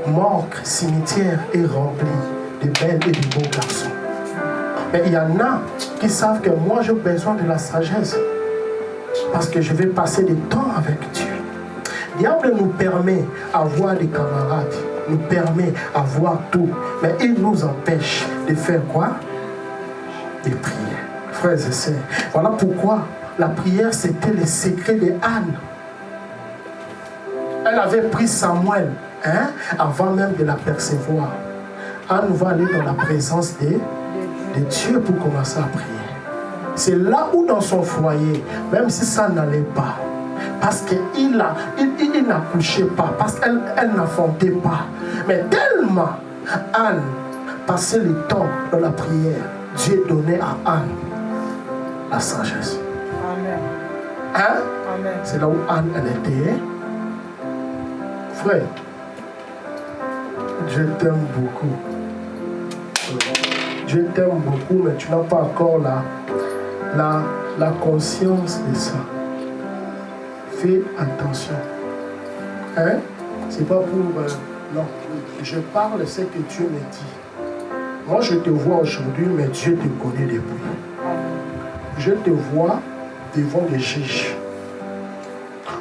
morgue, cimetière est rempli de belles et de beaux garçons. Mais il y en a qui savent que moi j'ai besoin de la sagesse. Parce que je vais passer du temps avec Dieu. Le diable nous permet d'avoir des camarades, nous permet d'avoir tout. Mais il nous empêche de faire quoi? De prier. Frères et sœurs, voilà pourquoi la prière c'était le secret de Anne. Elle avait pris Samuel avant même de l'apercevoir. Anne va aller dans la présence de Dieu pour commencer à prier. C'est là où dans son foyer, même si ça n'allait pas, parce qu'il n'accouchait pas, parce qu'elle n'enfantait pas, mais tellement Anne passait le temps dans la prière, Dieu donnait à Anne la sagesse. Amen. Amen. C'est là où Anne elle était. Frère, je t'aime beaucoup. Je t'aime beaucoup, mais tu n'as pas encore la conscience de ça. Fais attention. C'est pas pour... non, je parle de ce que Dieu me dit. Moi, je te vois aujourd'hui, mais Dieu te connaît depuis. Je te vois devant les juges,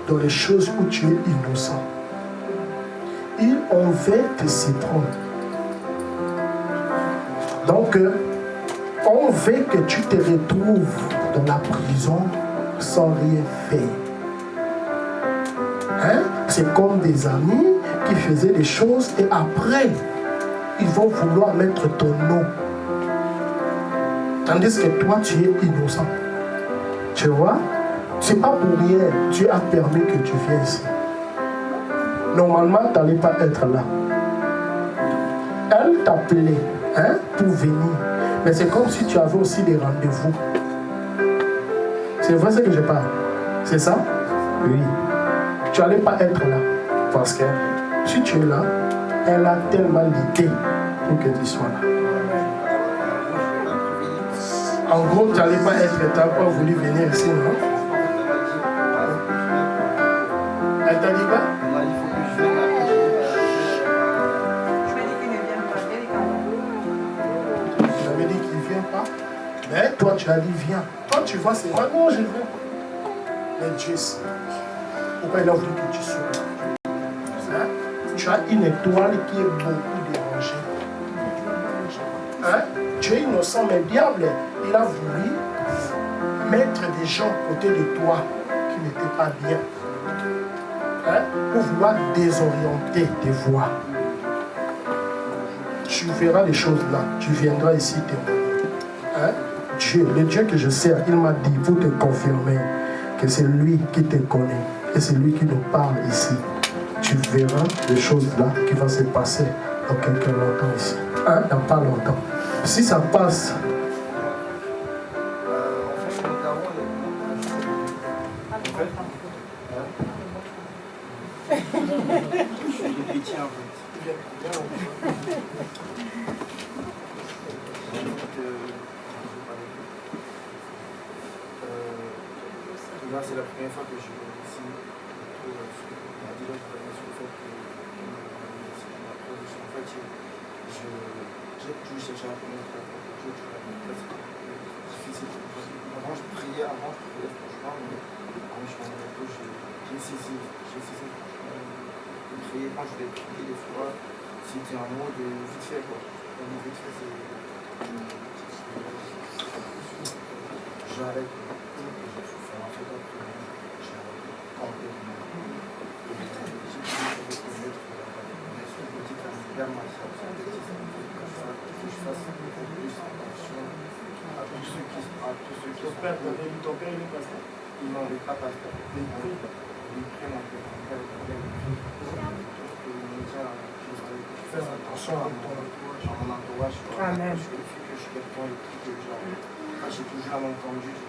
dans les choses où tu es innocent. Il en veut te s'y prendre. Donc, on veut que tu te retrouves dans la prison sans rien faire. C'est comme des amis qui faisaient des choses et après, ils vont vouloir mettre ton nom. Tandis que toi, tu es innocent. Tu vois? C'est pas pour rien. Dieu a permis que tu viennes ici. Normalement, tu n'allais pas être là. Elle t'appelait pour venir. Mais c'est comme si tu avais aussi des rendez-vous. C'est vrai ce que je parle. C'est ça? Oui. Tu n'allais pas être là. Parce que si tu es là, elle a tellement l'idée pour que tu sois là. En gros, tu n'allais pas être, tu n'as pas voulu venir ici, non? Elle t'a dit quoi? J'avais dit qu'il ne vient pas. Mais toi, tu as dit viens. Toi, tu vois, c'est moi, non, je viens. Mais Dieu sait. Pourquoi il a voulu que tu sois là? Tu as une étoile qui est beaucoup dérangée. Tu es innocent, mais le diable, il a voulu mettre des gens côté de toi qui n'étaient pas bien. Pour vouloir désorienter tes voies. Tu verras les choses là. Tu viendras ici témoigner. Dieu, le Dieu que je sers, il m'a dit pour te confirmer que c'est lui qui te connaît et c'est lui qui nous parle ici. Tu verras les choses là qui vont se passer dans quelques longtemps ici. Dans pas longtemps. Si ça passe, là, c'est la première fois que je viens ici. On a déjà travaillé sur le fait que en fait, j'ai toujours cherché à connaître Dieu. C'est difficile. Avant, je priais, franchement, mais quand je suis en bateau, j'ai cessé franchement de prier. Quand je voulais prier, des fois, c'était un mot de vite fait, quoi. Un mot vite fait, c'est... J'arrête. ton père, ton père, il est pasteur? Il n'en est pas pasteur. Il prie mon père. Fais attention à mon entourage. Amen. Je vérifie que je suis quelqu'un et que j'ai toujours entendu. Je ne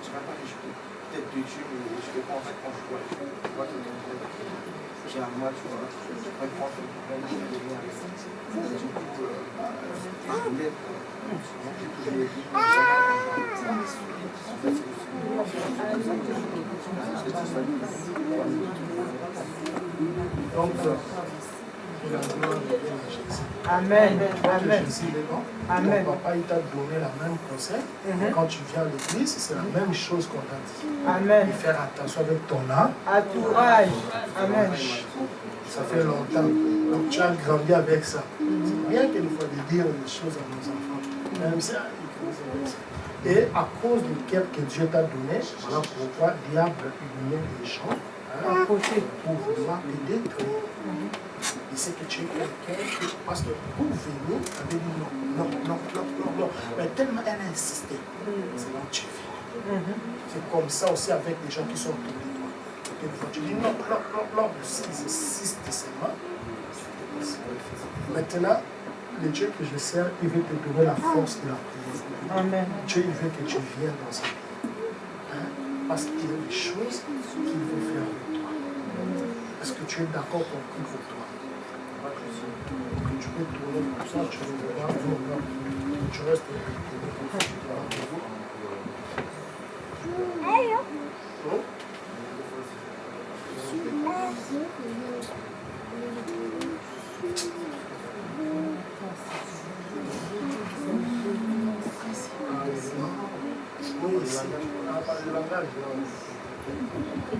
dirais pas que je suis peut-être de Dieu, mais je pense quand je vois j'ai un mois, tu vois, je reprends ce problème, je vais venir avec ça. Du coup, je voulais Donc, que la gloire revienne à Jésus. Amen. Amen. Jésus est vivant. Amen. Ton papa, il t'a donné la même conseil. Quand tu viens à l'église, c'est la même chose qu'on t'a dit. Amen. Et faire attention avec ton âme. Entourage. Amen. Ça fait longtemps. Donc tu as grandi avec ça. C'est bien qu'il faut dire les choses à nos enfants. Même ça, et à cause du cœur que Dieu t'a donné, voilà pourquoi le diable il met les gens pour vouloir te détruire. Il sait que tu es quelqu'un qui, parce que pour venir, tu avais dit non. Mais tellement elle a insisté, c'est là où tu es venu. C'est comme ça aussi avec les gens qui sont autour de toi. Une fois tu dis non, ils insistent seulement. Maintenant, le Dieu que je sers, il veut te donner la force de la prière. Amen. Dieu, il veut que tu viennes dans sa vie. Parce qu'il y a des choses qu'il veut faire avec toi. Est-ce que tu es d'accord pour qu'il pour toi? Donc, tu peux tourner comme ça, tu veux voir, tu restes comme ça.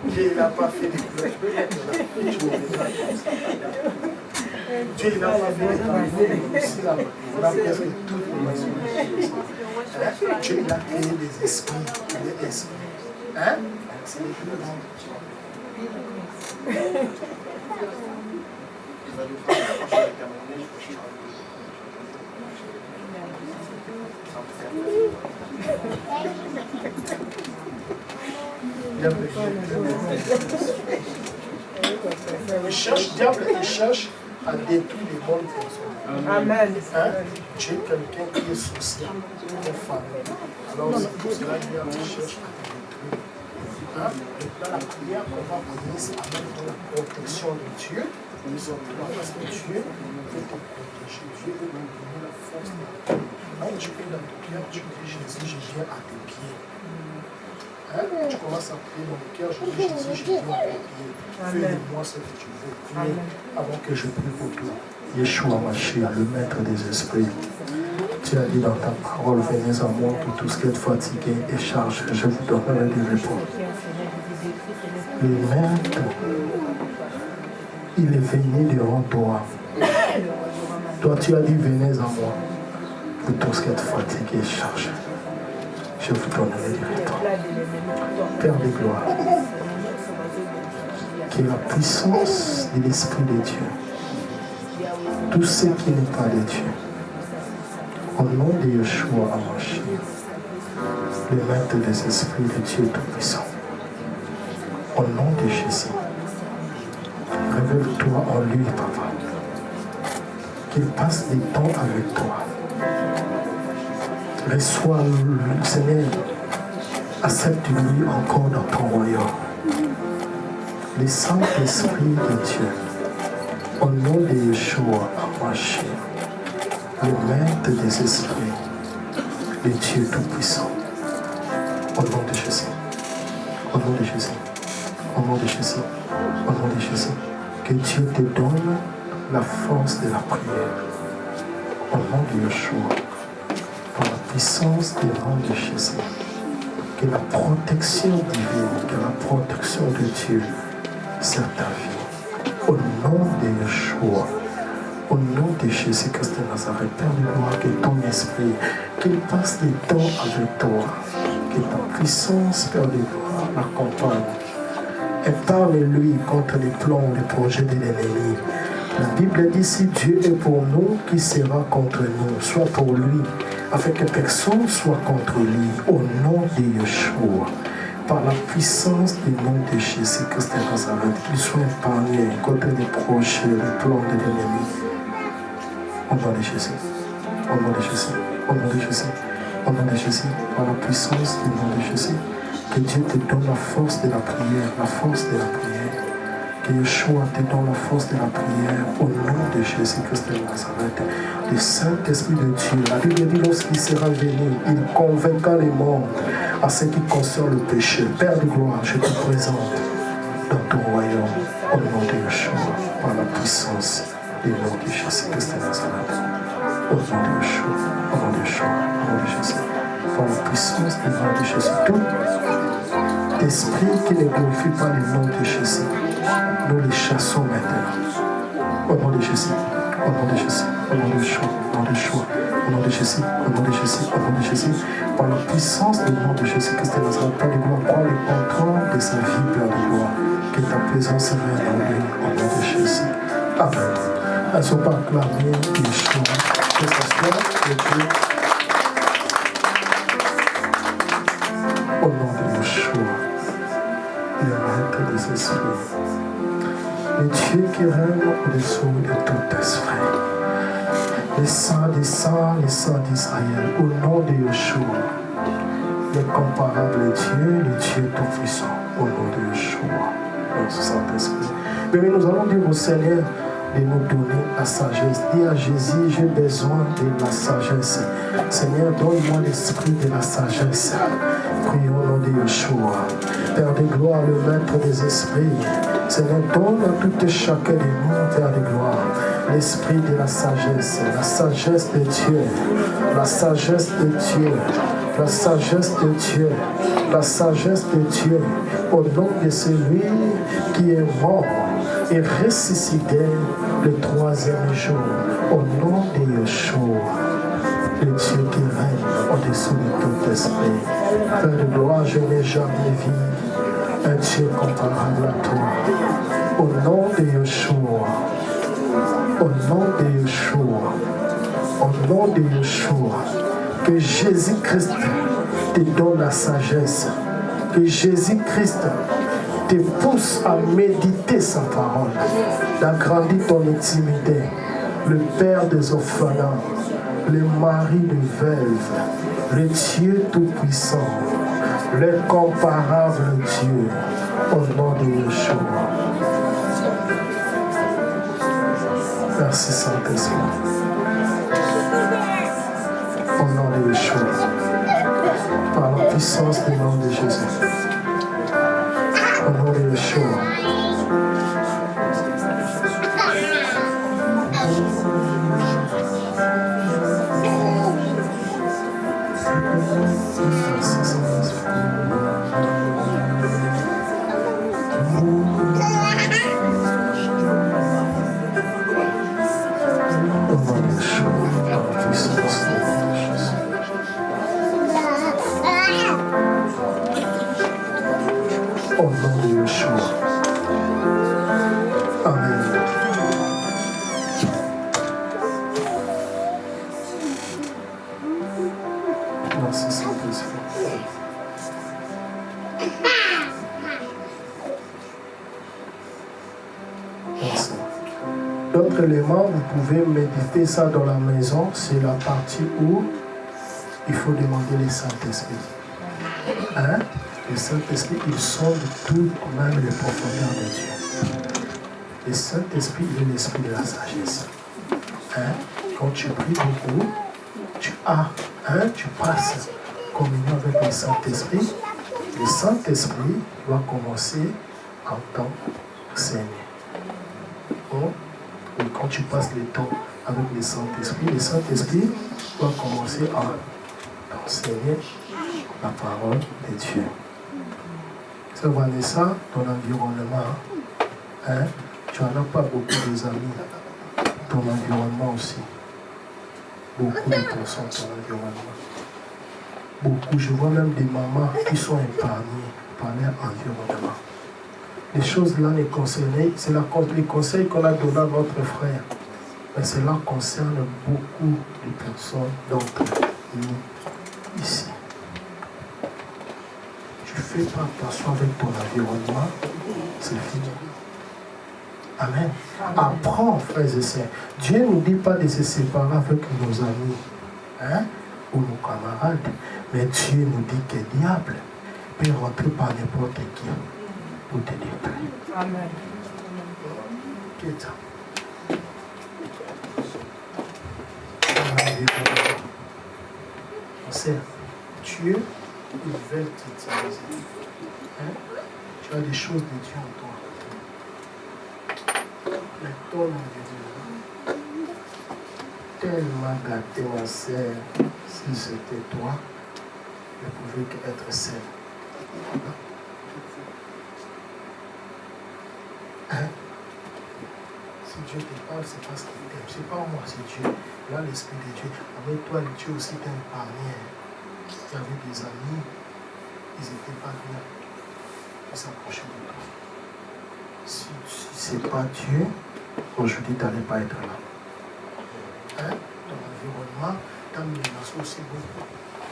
Dieu n'a pas fait des cloches. Dieu n'a pas fait des cloches. Ici, là, on a presque toutes les nations. Dieu a créé des esprits. Des esprits. Hein? C'est les plus grands. Il cherche à détruire les bonnes personnes. Amen. Hein? Tu es quelqu'un qui est social, qui est famille. Alors c'est pour cela qu'il cherche à te détruire. Hein? Et dans la prière qu'on va prier, c'est avec la protection de Dieu. Nous sommes là parce que Dieu veut te protéger. Dieu veut nous donner la force de la prière. Donc tu es dans ton cœur, tu dis Jésus, je viens à tes pieds. Hein? Tu commences à prier dans le cœur, je dis Jésus, je viens à tes pieds. Fais de moi ce que tu veux. Prie avant que je prie pour toi. Yeshua Mashiach, le maître des esprits. Tu as dit dans ta parole, venez à moi pour tout ce qui est fatigué et chargé, je vous donnerai des repos. Le maître, il est venu devant toi. Toi, tu as dit, venez à moi pour tout ce qui est fatigué et chargé. Je vous donnerai des repos. Père de gloire, qui est la puissance de l'Esprit de Dieu. Tout ce qui n'est pas de Dieu. Au nom de Yeshua Hamashiach, le maître des esprits de Dieu Tout-Puissant. Au nom de Jésus, révèle-toi en lui, Papa. Qu'il passe du temps avec toi. Reçois le Seigneur. Accepte-lui encore dans ton royaume. Le Saint-Esprit de Dieu, au nom de Yeshua Hamashiach, le maître des esprits, le Dieu Tout-Puissant, au nom de Jésus, au nom de Jésus, au nom de Jésus, au nom de Jésus, que Dieu te donne la force de la prière, au nom de Yeshua, par la puissance des rangs de Jésus, que la protection divine, que la protection de Dieu sur ta vie. Au nom de Yeshua, au nom de Jésus-Christ de Nazareth, Père de gloire, que ton esprit, qu'il passe du temps avec toi, que ta puissance, Père de gloire, l'accompagne. Et parle-lui contre les plans, les projets de l'ennemi. La Bible dit, si Dieu est pour nous, qui sera contre nous? Soit pour lui, afin que personne soit contre lui. Au nom de Yeshua. Par la puissance du nom de Jésus-Christ de Nazareth, qu'ils soient épargnés contre les projets, les plans de l'ennemi. Au nom de Jésus, au nom de Jésus, au nom de Jésus, au nom de Jésus, par la puissance du nom de Jésus, que Dieu te donne la force de la prière, la force de la prière. Que Yeshua te donne la force de la prière au nom de Jésus-Christ de Nazareth. Le Saint-Esprit de Dieu, la Bible dit lorsqu'il sera venu, il convaincra les mondes à ce qui concerne le péché. Père de gloire, je te présente dans ton royaume. Au nom de Yeshua, par la puissance du nom de Jésus-Christ de Nazareth. Au nom de Yeshua, au nom de Yeshua, au nom de Jésus. Par la puissance du nom de Jésus. Tout esprit qui ne glorifie pas le nom de Jésus, nous les chassons maintenant. Au nom de Jésus, au nom de Jésus, au nom de Yeshua, au nom de Yeshua, au nom de Jésus, au nom de Jésus, au nom de Jésus. Par la puissance du nom de Jésus-Christ de Nazareth, Père de gloire, prends le contrôle de sa vie, Père de gloire. Que ta présence vienne en lui, au nom de Jésus. Amen. Elles ne sont pas acclamées, Yeshua. Que ça soit le Dieu. Au nom de Yeshua, le maître des esprits. Le Dieu qui règne au-dessous de tout esprit. Les saints des saints, les saints d'Israël. Au nom de Yeshua, l'incomparable Dieu, le Dieu tout-puissant. Au nom de Yeshua. Notre Saint-Esprit. Mais nous allons dire au Seigneur de nous donner la sagesse. Dis à Jésus, j'ai besoin de la sagesse. Seigneur, donne-moi l'esprit de la sagesse. Prions au nom de Yeshua. Père de gloire, le maître des esprits. Seigneur, donne à tout et chacun de nous, Père de gloire, l'esprit de la sagesse de Dieu, la sagesse de Dieu, la sagesse de Dieu, la sagesse de Dieu, au nom de celui qui est mort et ressuscité le troisième jour, au nom de Yeshua, le Dieu qui règne au-dessous de tout esprit. Père de gloire, je n'ai jamais vu un Dieu comparable à toi. Au nom de Yeshua, au nom de Yeshua, au nom de Yeshua, que Jésus-Christ te donne la sagesse, que Jésus-Christ te pousse à méditer sa parole, d'agrandir ton intimité, le Père des orphelins, le mari de veuve, le Dieu tout-puissant, l'incomparable Dieu, au nom de Yeshua. Merci Saint-Esprit. Au nom de Yeshua. Par la puissance du nom de Jésus. Au nom de Yeshua. Merci Saint-Esprit. Au nom de Yeshua. Amen. Merci Saint-Esprit. Merci. D'autres éléments, vous pouvez méditer ça dans la maison. C'est la partie où il faut demander le Saint-Esprit. Hein? Le Saint-Esprit, il sonde tout, même les profondeurs de Dieu. Le Saint-Esprit, il est l'esprit de la sagesse. Hein? Quand tu pries beaucoup, tu passes communion avec le Saint-Esprit. Le Saint-Esprit va commencer en tant que Seigneur. Bon? Et quand tu passes le temps avec le Saint-Esprit va commencer à t'enseigner la parole de Dieu. C'est Vanessa, ton environnement, hein? Tu n'en as pas beaucoup d'amis. Ton environnement aussi. Beaucoup de personnes, ton environnement. Beaucoup, je vois même des mamans qui sont épargnées par leur environnement. Les choses là les concernées, c'est les conseils qu'on a donnés à notre frère. Mais cela concerne beaucoup de personnes d'entre nous ici. Tu ne fais pas attention avec ton environnement, c'est fini. Amen. Apprends, frères et sœurs. Dieu ne nous dit pas de se séparer avec nos amis, hein, ou nos camarades. Mais Dieu nous dit que le diable peut rentrer par n'importe qui pour te détruire. Amen. Dieu, il veut t'utiliser. Hein? Tu as des choses de Dieu en toi. Mais ton nom de Dieu, tellement gâté, ma sœur, si c'était toi, ne pouvais qu'être seul. Hein? Si Dieu te parle, c'est parce qu'il t'aime. C'est pas moi, c'est Dieu. Là, l'Esprit de Dieu. Avec toi, Dieu aussi t'a épargné. Tu avais des amis, ils n'étaient pas bien. Ils s'approchaient de toi. Si ce n'est pas Dieu, aujourd'hui, tu n'allais pas être là. Hein? Ton environnement, ta relation aussi beaucoup.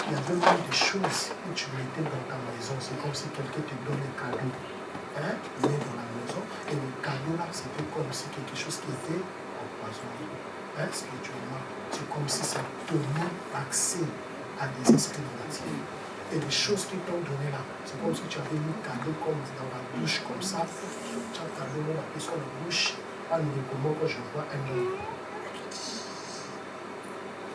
Il y avait même des choses que tu mettais dans ta maison. C'est comme si quelqu'un te donne des cadeaux. Hein? Il est dans la maison. Et le cadeau là, c'était comme si quelque chose qui était empoisonné. Hein? Spirituellement. C'est comme si ça donnait accès à des esprits négatifs. Et les choses qu'ils t'ont donné là, c'est comme si tu avais mis un cadeau comme dans la bouche, comme ça. Tu as cadeau dans la personne de bouche. Ah, mais comment quand je vois un homme.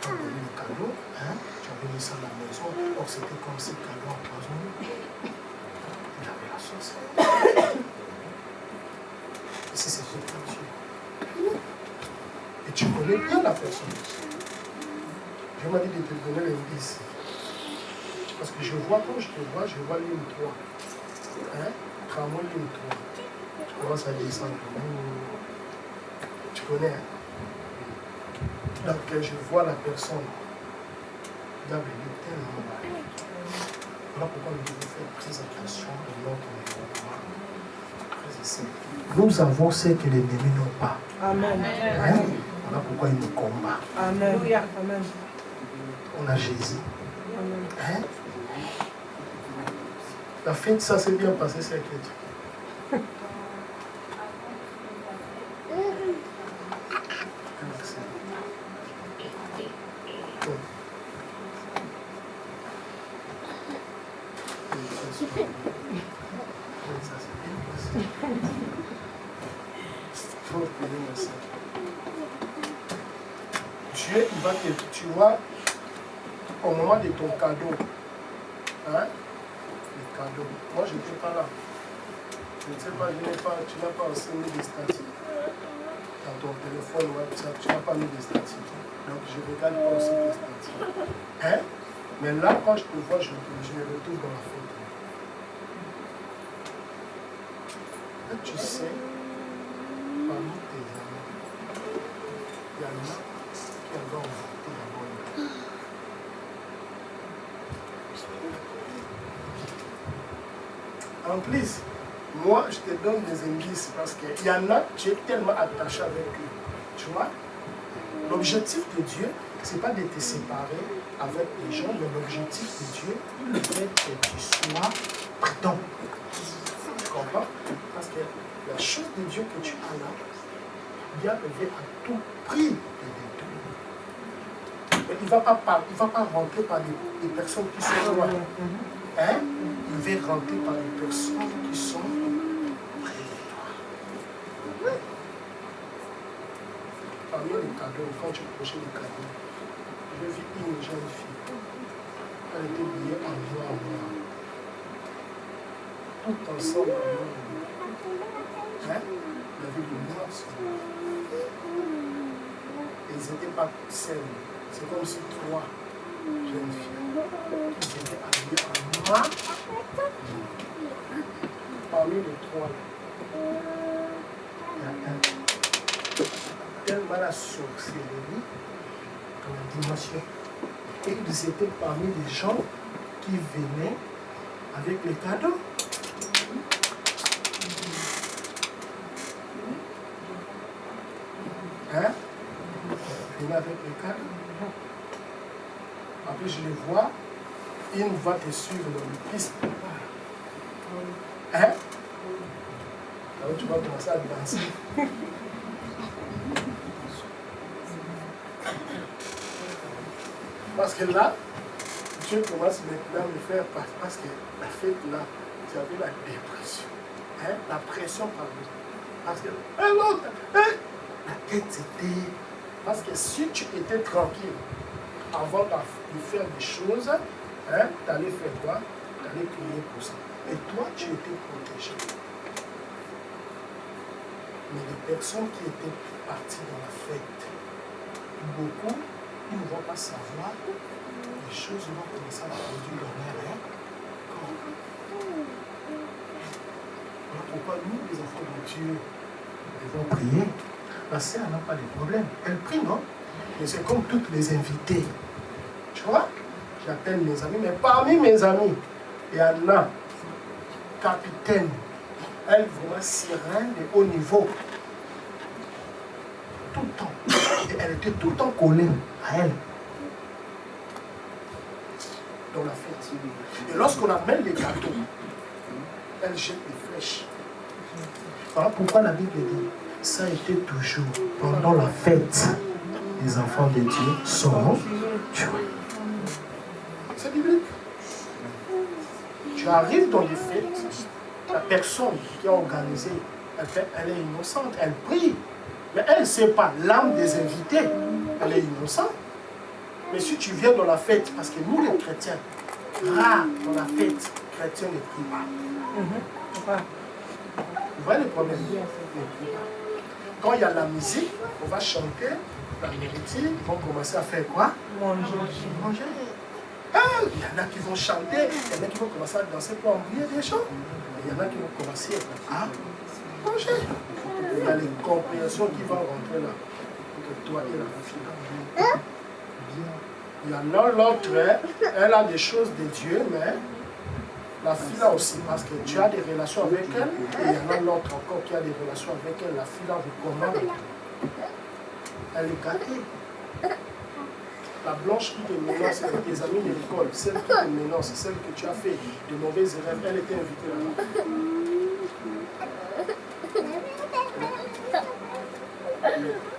Tu as donné le cadeau, hein? Tu avais mis ça à la maison. Or, c'était comme si le cadeau empoisonné. Il avait la sauce. Et si c'est fait comme Dieu. Et tu connais bien la personne. Dieu m'a dit de te donner l'indice. Parce que je vois, quand je te vois, je vois ligne 3. Hein? Tramway ligne 3. Tu commences à descendre. Tu connais, hein? Donc, je vois la personne. Diable, il est tellement mal. Voilà pourquoi nous devons faire très attention de notre environnement. Nous avons ce que les ennemis n'ont pas. Amen. Hein? Voilà pourquoi ils nous combattent. Amen. Amen. On a Jésus. Amen. Hein? La fête, ça s'est bien passé, c'est chrétien. Dieu, il va te, tu vois, au moment de ton cadeau, hein, le cadeau, moi je n'étais pas là. Je ne sais pas, tu n'as pas aussi mis des statistiques. Dans ton téléphone WhatsApp, tu n'as pas mis des statistiques. Donc je ne regarde pas aussi des statistiques. Hein? Mais là, quand je te vois, je me retrouve dans la photo. Là, tu sais, parmi tes amis, il y en a qui avaient envoûté la bonne. En plus, moi, je te donne des indices parce qu'il y en a, tu es tellement attaché avec eux. Tu vois? L'objectif de Dieu, ce n'est pas de te séparer avec les gens, mais l'objectif de Dieu, c'est que tu sois prudent. Tu comprends? Parce que la chose de Dieu que tu as là, Dieu veut à tout prix te détruire. Mais il ne va pas rentrer par des personnes qui sont loin. Hein? Il veut rentrer par des personnes qui sont près de toi. Parmi les cadeaux, quand tu approchais les cadeaux, j'ai vu une jeune fille. Elle était habillée en noir. Tout ensemble en noir. Hein? Il y avait du noir sur eux. Et ils n'étaient pas seuls. C'est comme si trois jeunes filles qui étaient habillées en noir. Parmi les trois, il y a un tellement la sorcellerie dans la dimension. Et ils étaient parmi les gens qui venaient avec les cadeaux. Hein? Ils venaient avec les cadeaux. Après, je les vois, une va te suivre dans le piste. Hein? Alors tu vas commencer à danser. Parce que là, Dieu commence maintenant à me faire parce que la fête là, j'avais la dépression. Hein? La pression par lui. Parce que la tête c'était. Parce que si tu étais tranquille avant de faire des choses, hein, tu allais faire quoi? Tu allais prier pour ça. Et toi, tu étais protégé. Mais les personnes qui étaient parties dans la fête, beaucoup, ils ne vont pas savoir, les choses vont commencer à produire leur mère. Voilà pourquoi nous, les enfants de Dieu, nous devons prier. La sœur n'a pas de problème. Elle prie, non? Mais c'est comme toutes les invités. Tu vois? J'appelle mes amis, mais parmi mes amis, il y en a, capitaine, elle vraiment sirène de haut niveau. Tout le temps. Et elle était tout le temps collée à elle. Dans la fête. Et lorsqu'on amène les gâteaux, elle jette les flèches. Voilà pourquoi la Bible dit, ça a été toujours pendant la fête, les enfants de Dieu seront tués. C'est biblique. Tu arrives dans les fêtes, la personne qui a organisé, elle est innocente, elle prie. Mais elle ne sait pas l'âme des invités, elle est innocente. Mais si tu viens dans la fête, parce que nous les chrétiens, rares dans la fête, chrétiens ne prient pas. Vous voyez le problème? Quand il y a la musique, on va chanter, la mélodie, ils vont commencer à faire quoi? Manger. Il y en a qui vont chanter, il y en a qui vont commencer à danser pour embrouiller des gens. Il y en a qui vont commencer à manger. Il y a l'incompréhension qui va rentrer là. Que toi et la fille. Il y en a l'autre, elle a des choses de Dieu, mais la fille là aussi, parce que tu as des relations avec elle, et il y en a l'autre encore qui a des relations avec elle. La fille là vous commande. Elle est gâtée. La blanche qui te menace, tes amis de l'école, celle qui te menace, celle que tu as fait de mauvaises rêves, elle était invitée là-bas.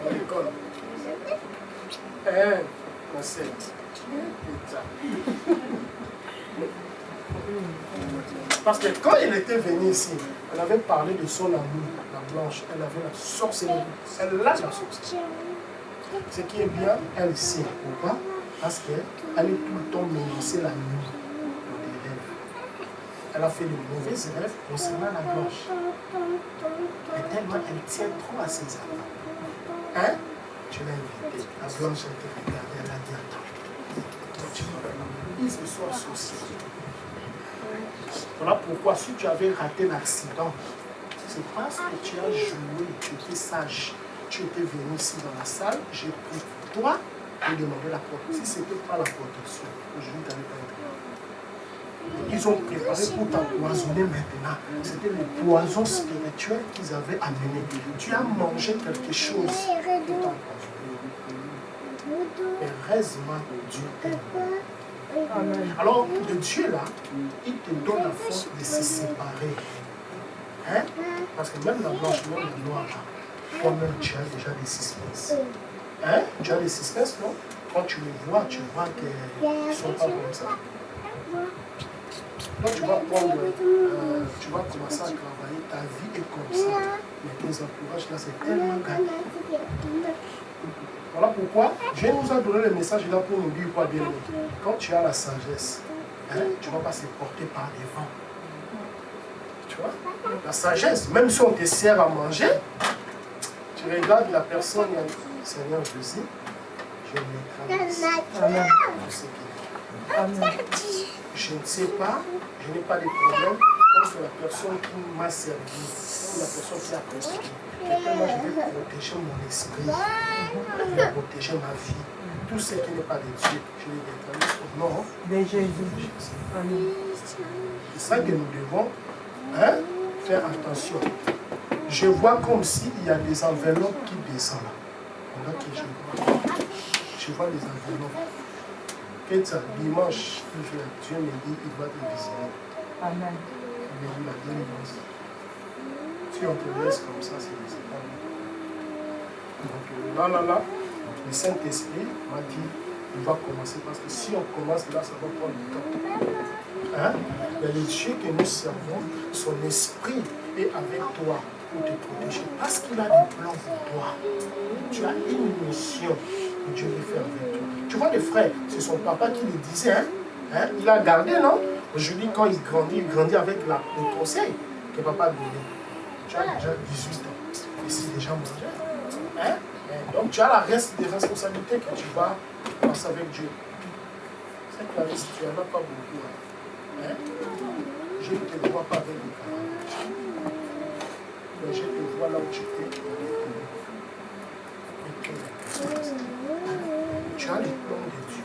Dans l'école. Ma sœur. Parce que quand elle était venue ici, elle avait parlé de son amour, la blanche, elle avait la sorcellerie. Elle a la sorcellerie. Ce qui est bien, elle sait. Pourquoi? Parce qu'elle est tout le temps menacée la nuit dans des rêves. Elle a fait de mauvais rêves concernant la blanche. Et tellement elle tient trop à ses amis. Hein? Tu l'as invitée. La blanche, elle te regardait, elle a dit attends. Tu vois, ils se sont associés. Voilà pourquoi si tu avais raté l'accident, c'est parce que tu as joué, tu étais sage. Tu étais venu ici dans la salle, j'ai pris toi et demandé la protection. Si ce n'était pas la protection, aujourd'hui tu n'avais pas été. Ils ont préparé pour t'empoisonner maintenant. C'était le poison spirituel qu'ils avaient amené. Tu as mangé quelque chose qui t'a empoisonné. Heureusement, Dieu t'aime. Alors, de Dieu là, il te donne la force de se séparer. Hein? Parce que même la blanche, même la noire, toi-même, tu as déjà des suspens. Hein? Tu as des suspens, non? Quand tu les vois, tu vois qu'ils ne sont pas comme ça. Donc tu vas prendre, tu vas commencer à travailler, ta vie est comme ça. Mais tes entourages là, c'est tellement gagné. Voilà pourquoi Dieu nous a donné le message là pour nous dire quoi bien. Quand tu as la sagesse, hein, tu ne vas pas se porter par les vents. Tu vois? La sagesse, même si on te sert à manger, tu regardes la personne, il y a dit, Seigneur Jésus, je m'écrase. Je ne sais pas, je n'ai pas de problème. Comme c'est la personne qui m'a servi, ou la personne qui a prescrit. Mais moi, je vais protéger mon esprit, je vais protéger ma vie. Tout ce qui n'est pas de Dieu, je vais détruire au nom de Jésus. C'est ça que nous devons faire attention. Je vois comme s'il y a des enveloppes qui descendent. Pendant que je vois les enveloppes. Et ça, dimanche, Dieu me dit qu'il va te visiter. Amen. Il me dit la délivrance. Si on te laisse comme ça, c'est pas bon. Donc là, le Saint-Esprit m'a dit il va commencer parce que si on commence là, ça va prendre du temps. Hein? Mais le Dieu que nous servons, son esprit est avec toi pour te protéger parce qu'il a des plans pour toi. Tu as une mission que Dieu veut faire avec toi. Tu vois les frères, c'est son papa qui le disait, hein? Il a gardé, non? Aujourd'hui, quand il grandit avec le conseil que papa a donné. Tu as déjà 18 ans. Et c'est déjà mangé. Hein? Donc tu as la reste des responsabilités que tu vas passer avec Dieu. C'est Clarisse, tu n'en as pas beaucoup. Hein? Je ne te vois pas avec les camarades. Mais je te vois là où tu es. Tu as les plans de Dieu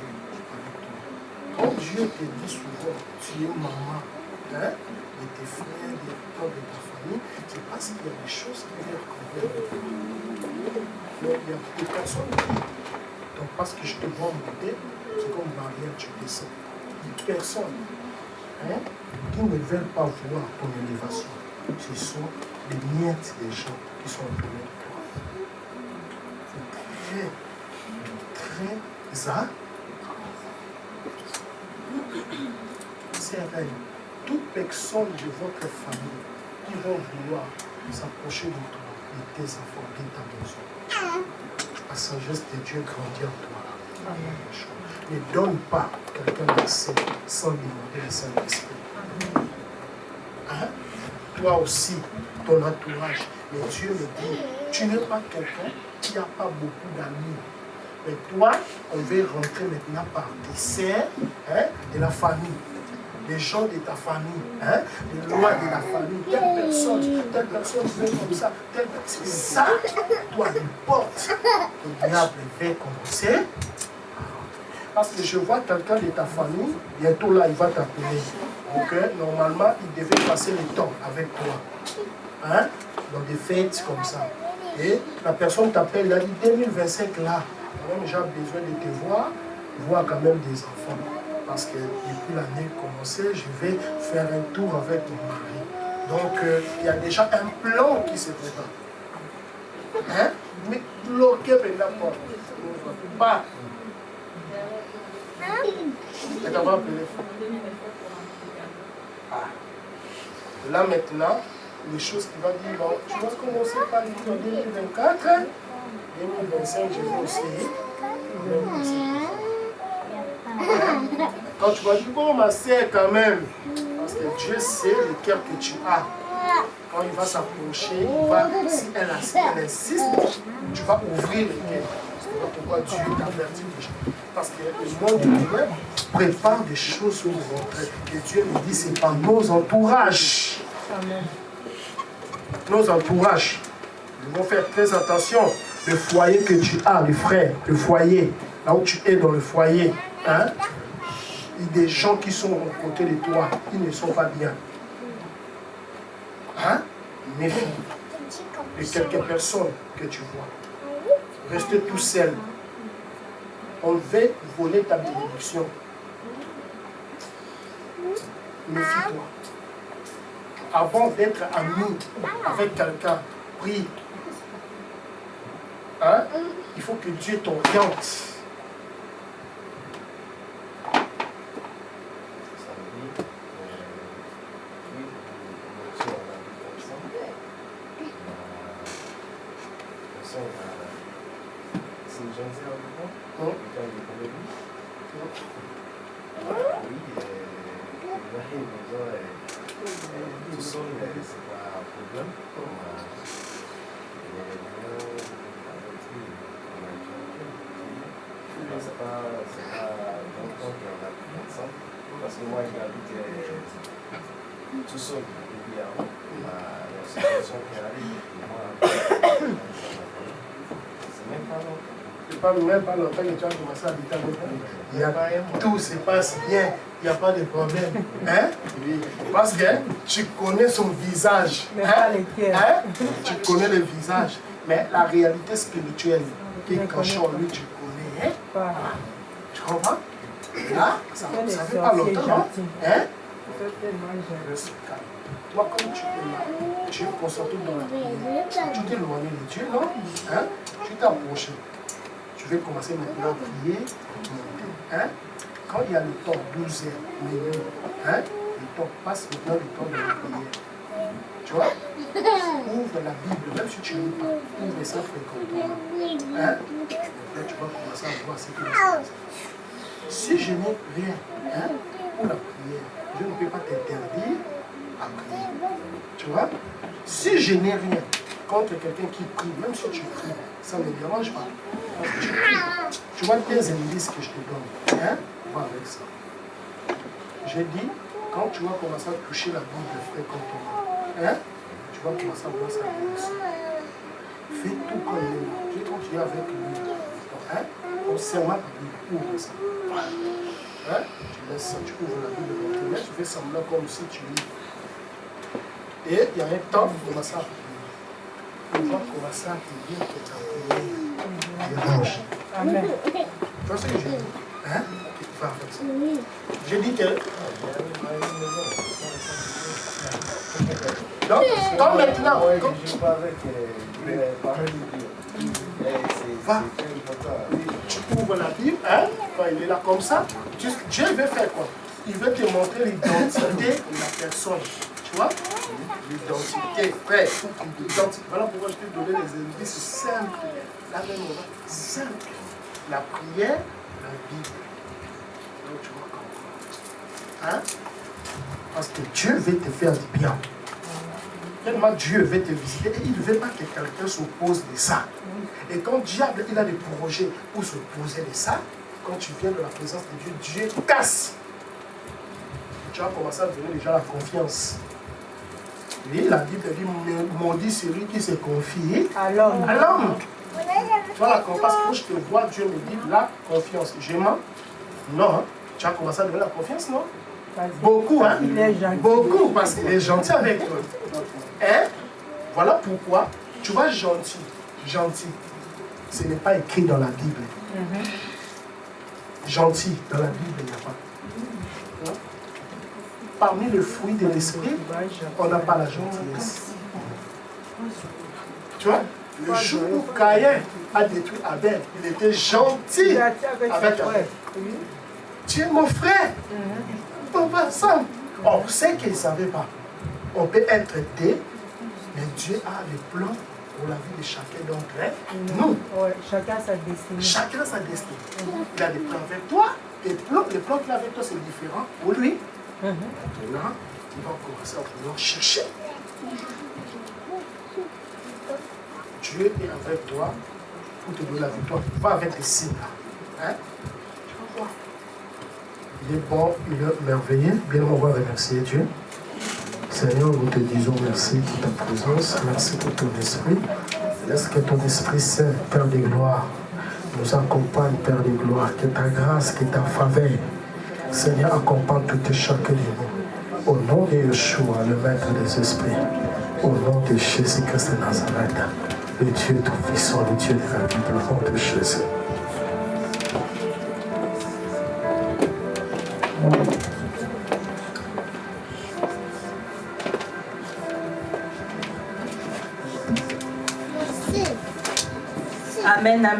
avec toi. Quand Dieu te dit souvent, tu es maman, hein, de tes frères, des plans de ta famille, c'est parce qu'il y a des choses qui viennent convaincre. Mais il y a des personnes qui, donc parce que je te vois monter, c'est comme Maria, tu descends. Des personnes qui ne veulent pas voir ton élévation, ce sont les miettes des gens qui sont autour de toi. C'est très sereine. Toute personne de votre famille qui vont vouloir s'approcher de toi, de tes enfants, de ta maison, la sagesse de Dieu grandit en toi. Ne donne pas quelqu'un d'accès sans demander le Saint-Esprit. Hein? Toi aussi, ton entourage. Mais Dieu me dit, tu n'es pas quelqu'un qui n'a pas beaucoup d'amis. Mais toi, on veut rentrer maintenant par tes sœurs, de la famille. Les gens de ta famille, les lois de la famille, telle personne fait comme ça, c'est ça, toi, une porte. Le diable va commencer. Parce que je vois quelqu'un de ta famille, bientôt là, il va t'appeler. Okay? Normalement, il devait passer le temps avec toi. Dans des fêtes comme ça. Et la personne t'appelle, il a dit 2025 là, quand même j'ai besoin de te voir quand même des enfants. Parce que depuis l'année commencée, je vais faire un tour avec mon mari. Donc, il y a déjà un plan qui se prépare. Mais bloqué par la porte. Pas. Et t'as appelé. Là maintenant, les choses qui vont dire, bon, tu vas commencer par dire en 2024, 2025, je vais aussi. Quand tu vas dire, bon, ma sœur, quand même, parce que Dieu sait le cœur que tu as. Quand il va s'approcher, si elle insiste, tu vas ouvrir le cœur. C'est pourquoi Dieu t'avertit déjà. Parce que le monde de Dieu prépare des choses pour rentrer. Et Dieu me dit, c'est par nos entourages. Amen. Nos entourages. Nous devons faire très attention. Le foyer que tu as, les frères, le foyer, là où tu es dans le foyer, il y a des gens qui sont aux côtés de toi, ils ne sont pas bien. Méfie de quelques personnes que tu vois. Reste tout seul. On veut voler ta bénédiction. Méfie-toi. Avant d'être ami avec quelqu'un, prie. Il faut que Dieu t'oriente. Parce que moi, j'habite tout seul. Il y a une situation qui arrive. C'est même pas longtemps. Même pas longtemps que tu as commencé à habiter avec nous. Tout se passe bien. Il n'y a pas de problème. Parce que tu connais son visage. Tu connais le visage. Mais la réalité spirituelle qui est cachée en lui, tu connais. Tu comprends? Là, ça ne fait pas longtemps. Toi, comme tu es là, tu es concentré dans la prière. Tu t'es éloigné de Dieu, non? Tu t'es approché. Tu vais commencer maintenant à prier. Quand il y a le temps, 12 heures, minuit, le temps passe maintenant le temps de la prière. Tu vois? Ouvre la Bible, même si tu ne lis pas, ouvre ça fréquemment. Là, tu vas commencer à voir ce qui va se passer. Si je n'ai rien pour la prière, je ne peux pas t'interdire à prier. Tu vois? Si je n'ai rien, contre quelqu'un qui prie, même si tu pries, ça ne me dérange pas. Parce que tu pries. Tu vois des indices que je te donne. Hein? Va avec ça. J'ai dit, quand tu vas commencer à toucher la bouche de frère comme toi, hein? Tu vas commencer à voir ça aussi. Fais tout comme lui. Tu continues avec lui. Hein? On serment la Bible. Ouvre ça. Hein? Tu laisses ça, tu ouvres la Bible devant toi. Tu fais semblant comme si tu lis. Et il y a un temps pour commencer à prier. On va commencer à te dire que tu as prié. Dérange. Amen. Tu vois ce que j'ai dit? Hein? Va avec ça. J'ai dit que. Donc maintenant, quand tu va, tu ouvres la Bible, hein? Quand il est là comme ça, Dieu veut faire quoi? Il veut te montrer l'identité de la personne. Tu vois? L'identité, frère. Voilà pourquoi je te donner des indices simples. La même moment, simple. La prière, la Bible. Donc tu vas comprendre. Hein? Parce que Dieu veut te faire du bien. Tellement Dieu veut te visiter et il ne veut pas que quelqu'un s'oppose de ça. Et quand le diable il a des projets pour s'opposer de ça, quand tu viens de la présence de Dieu, Dieu casse. Tu vas commencer à donner déjà la confiance. Oui, la Bible dit maudit celui qui se confie À l'homme. à l'homme. Tu vois la confiance, quand je te vois, Dieu me dit la confiance. Je mens? Non, hein? Tu vas commencer à donner la confiance, non? Beaucoup, hein? Il est gentil. Beaucoup, parce qu'il est gentil avec toi. Hein? Voilà pourquoi, tu vois, gentil, gentil, ce n'est pas écrit dans la Bible. Gentil, dans la Bible, il n'y a pas. Hein? Parmi les fruits de l'esprit, on n'a pas la gentillesse. Tu vois? Le jour où Caïn a détruit Abel, il était gentil avec Abel. Tu es mon frère. On va ensemble. On sait qu'il ne savait pas. On peut être deux, mais Dieu a des plans pour la vie de chacun d'entre nous. Ouais, chacun sa destinée. Chacun sa destinée. Il a des plans avec toi. Les plans qu'il a avec toi, c'est différent pour lui. Maintenant, il va commencer à vouloir chercher. Dieu est avec toi pour te donner la victoire. Va avec les signes là. Hein? Tu vas voir. Il est bon, il est merveilleux. Bien, on va remercier Dieu. Seigneur, nous te disons merci pour ta présence, merci pour ton esprit. Laisse que ton Esprit Saint, Père de gloire, nous accompagne, Père de gloire. Que ta grâce, que ta faveur, Seigneur, accompagne tout et chacun de nous. Au nom de Yeshua, le Maître des esprits, au nom de Jésus-Christ de Nazareth, le Dieu tout-puissant, le Dieu de la Bible, au nom de Jésus. Amen, amen.